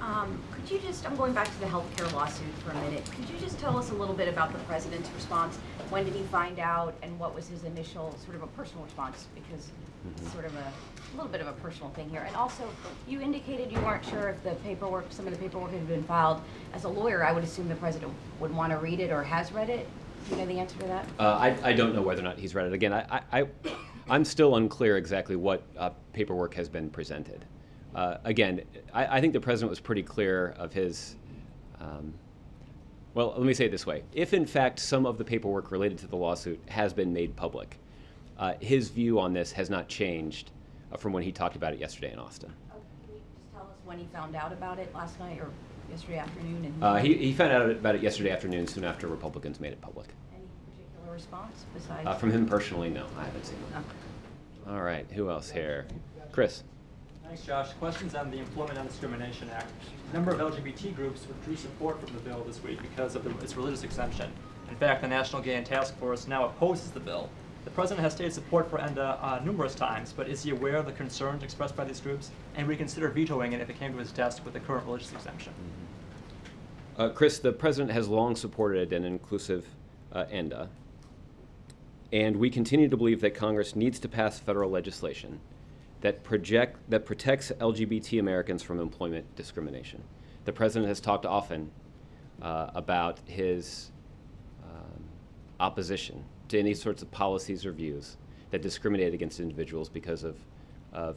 Could you just, I'm going back to the healthcare lawsuit for a minute. Could you just tell us a little bit about the President's response? When did he find out, and what was his initial sort of a personal response? Because it's sort of a little bit of a personal thing here. And also, you indicated you weren't sure if the paperwork, some of the paperwork had been filed. As a lawyer, I would assume the President would want to read it or has read it. Do you know the answer to that? I don't know whether or not he's read it. Again, I'm still unclear exactly what paperwork has been presented. Again, I think the President was pretty clear of his, well, let me say it this way. If, in fact, some of the paperwork related to the lawsuit has been made public, his view on this has not changed from when he talked about it yesterday in Austin. Can you just tell us when he found out about it last night or yesterday afternoon? And he found out about it yesterday afternoon, soon after Republicans made it public. Any particular response besides? From him personally, no, I haven't seen it. Okay. All right, who else here? Chris. Thanks, Josh. Questions on the Employment Non-Discrimination Act. A number of LGBT groups withdrew support from the bill this week because of its religious exemption. In fact, the National Gay and Task Force now opposes the bill. The President has stated support for ENDA numerous times, but is he aware of the concerns expressed by these groups, and would he consider vetoing it if it came to his desk with the current religious exemption? Chris, the President has long supported an inclusive ENDA, and we continue to believe that Congress needs to pass federal legislation that protects LGBT Americans from employment discrimination. The President has talked often about his opposition to any sorts of policies or views that discriminate against individuals because of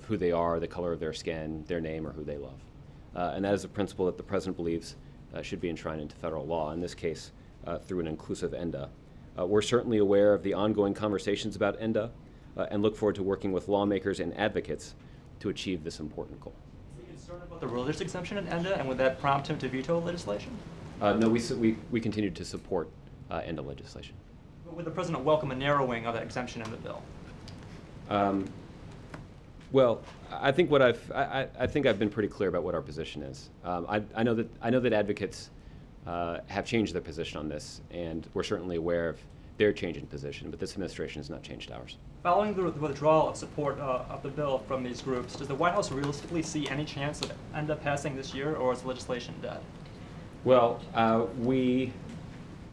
who they are, the color of their skin, their name, or who they love. And that is a principle that the President believes should be enshrined into federal law, in this case through an inclusive ENDA. We're certainly aware of the ongoing conversations about ENDA and look forward to working with lawmakers and advocates to achieve this important goal. Is he concerned about the religious exemption in ENDA, and would that prompt him to veto legislation? No, we continue to support ENDA legislation. But would the President welcome a narrowing of that exemption in the bill? Well, I think I think I've been pretty clear about what our position is. I know that advocates have changed their position on this, and we're certainly aware of their change in position, but this administration has not changed ours. Following the withdrawal of support of the bill from these groups, does the White House realistically see any chance of ENDA passing this year, or is the legislation dead? Well,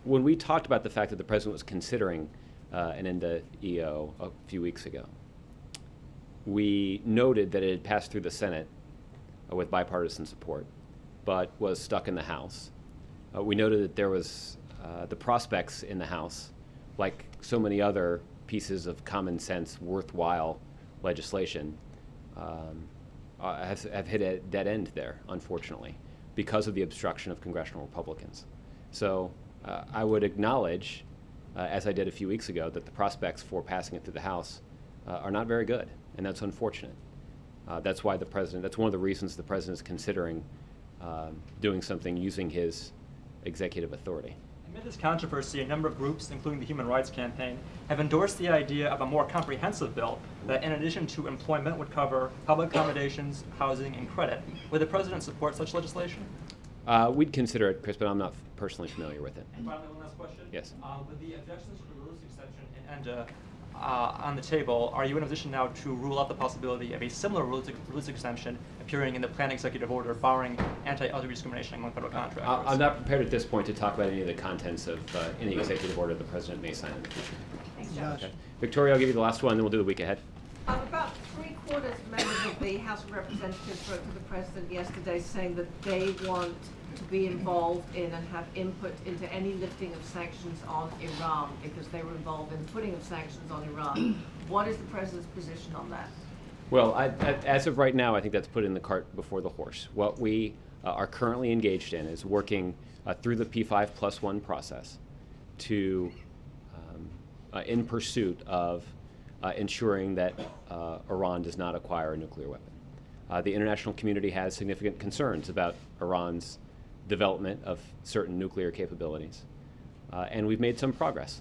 when we talked about the fact that the President was considering an ENDA EO a few weeks ago, we noted that it had passed through the Senate with bipartisan support, but was stuck in the House. We noted that there was the prospects in the House, like so many other pieces of common sense, worthwhile legislation, have hit a dead end there, unfortunately, because of the obstruction of congressional Republicans. So I would acknowledge, as I did a few weeks ago, that the prospects for passing it through the House are not very good, and that's unfortunate. That's why that's one of the reasons the president is considering doing something using his executive authority. Amid this controversy, a number of groups, including the Human Rights Campaign, have endorsed the idea of a more comprehensive bill that, in addition to employment, would cover public accommodations, housing, and credit. Would the president support such legislation? We'd consider it, Chris, but I'm not personally familiar with it. And finally, one last question. Yes. With the objections to the rules exception and ENDA on the table, are you in a position now to rule out the possibility of a similar rules exemption appearing in the planned executive order barring anti-elder discrimination among federal contractors? I'm not prepared at this point to talk about any of the contents of any executive order the president may sign in the future. Thanks, Josh. Okay. Victoria, I'll give you the last one, then we'll do the week ahead. About 3/4 members of the House of Representatives wrote to the president yesterday saying that they want to be involved in and have input into any lifting of sanctions on Iran because they were involved in the putting of sanctions on Iran. What is the president's position on that? Well, as of right now, I think that's putting the cart before the horse. What we are currently engaged in is working through the P5+1 process to, in pursuit of ensuring that Iran does not acquire a nuclear weapon. The international community has significant concerns about Iran's development of certain nuclear capabilities. And we've made some progress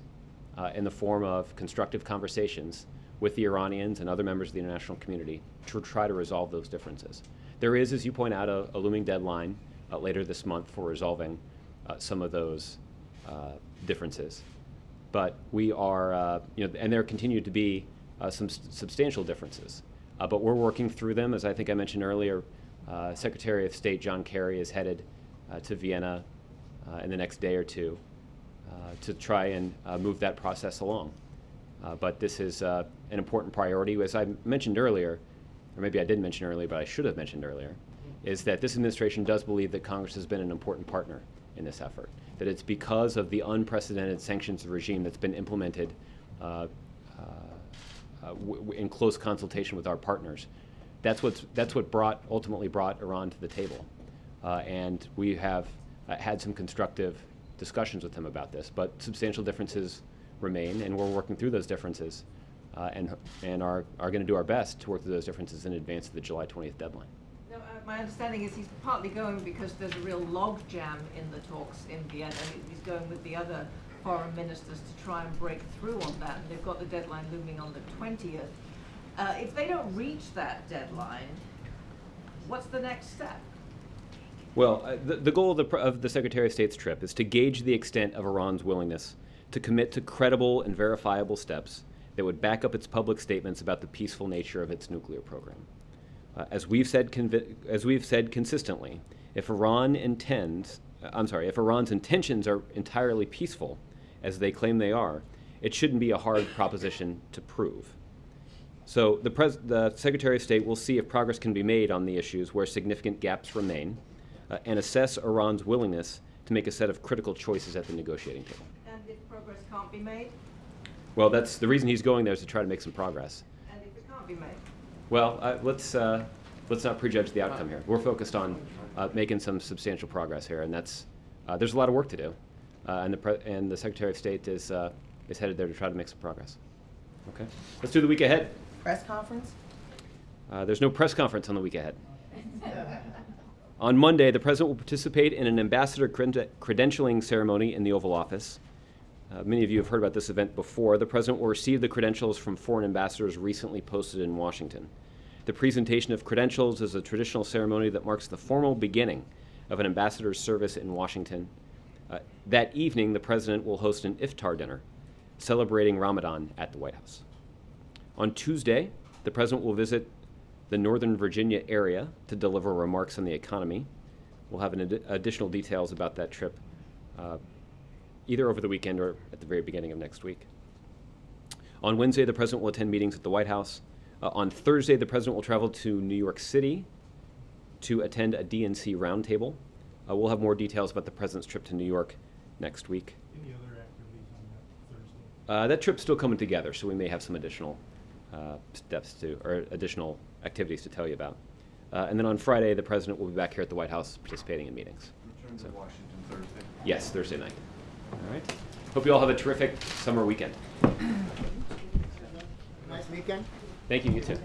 in the form of constructive conversations with the Iranians and other members of the international community to try to resolve those differences. There is, as you point out, a looming deadline later this month for resolving some of those differences. But we are, and there continue to be some substantial differences. But we're working through them. As I think I mentioned earlier, Secretary of State John Kerry is headed to Vienna in the next day or two to try and move that process along. But this is an important priority. As I mentioned earlier, or maybe I didn't mention earlier, but I should have mentioned earlier, is that this administration does believe that Congress has been an important partner in this effort, that it's because of the unprecedented sanctions regime that's been implemented in close consultation with our partners. That's what ultimately brought Iran to the table. And we have had some constructive discussions with them about this, but substantial differences remain, and we're working through those differences and are going to do our best to work through those differences in advance of the July 20th deadline. No, my understanding is he's partly going because there's a real log jam in the talks in Vienna. He's going with the other foreign ministers to try and break through on that, and they've got the deadline looming on the 20th. If they don't reach that deadline, what's the next step? Well, the goal of the Secretary of State's trip is to gauge the extent of Iran's willingness to commit to credible and verifiable steps that would back up its public statements about the peaceful nature of its nuclear program. As we've said consistently, if Iran's intentions are entirely peaceful, as they claim they are, it shouldn't be a hard proposition to prove. So the Secretary of State will see if progress can be made on the issues where significant gaps remain, and assess Iran's willingness to make a set of critical choices at the negotiating table. And if progress can't be made? Well, that's the reason he's going there, is to try to make some progress. And if it can't be made? Well, let's not prejudge the outcome here. We're focused on making some substantial progress here, and there's a lot of work to do, and the Secretary of State is headed there to try to make some progress. Okay, let's do the week ahead. Press conference? There's no press conference on the week ahead. On Monday, the president will participate in an ambassador credentialing ceremony in the Oval Office. Many of you have heard about this event before. The president will receive the credentials from foreign ambassadors recently posted in Washington. The presentation of credentials is a traditional ceremony that marks the formal beginning of an ambassador's service in Washington. That evening, the president will host an iftar dinner celebrating Ramadan at the White House. On Tuesday, the president will visit the Northern Virginia area to deliver remarks on the economy. We'll have additional details about that trip either over the weekend or at the very beginning of next week. On Wednesday, the president will attend meetings at the White House. On Thursday, the president will travel to New York City to attend a DNC roundtable. We'll have more details about the president's trip to New York next week. Any other activities on that Thursday? That trip's still coming together, so we may have some additional steps to, or additional activities to tell you about. And then on Friday, the president will be back here at the White House participating in meetings. Return to Washington Thursday. Yes, Thursday night. All right. Hope you all have a terrific summer weekend. Nice weekend. Thank you, you too.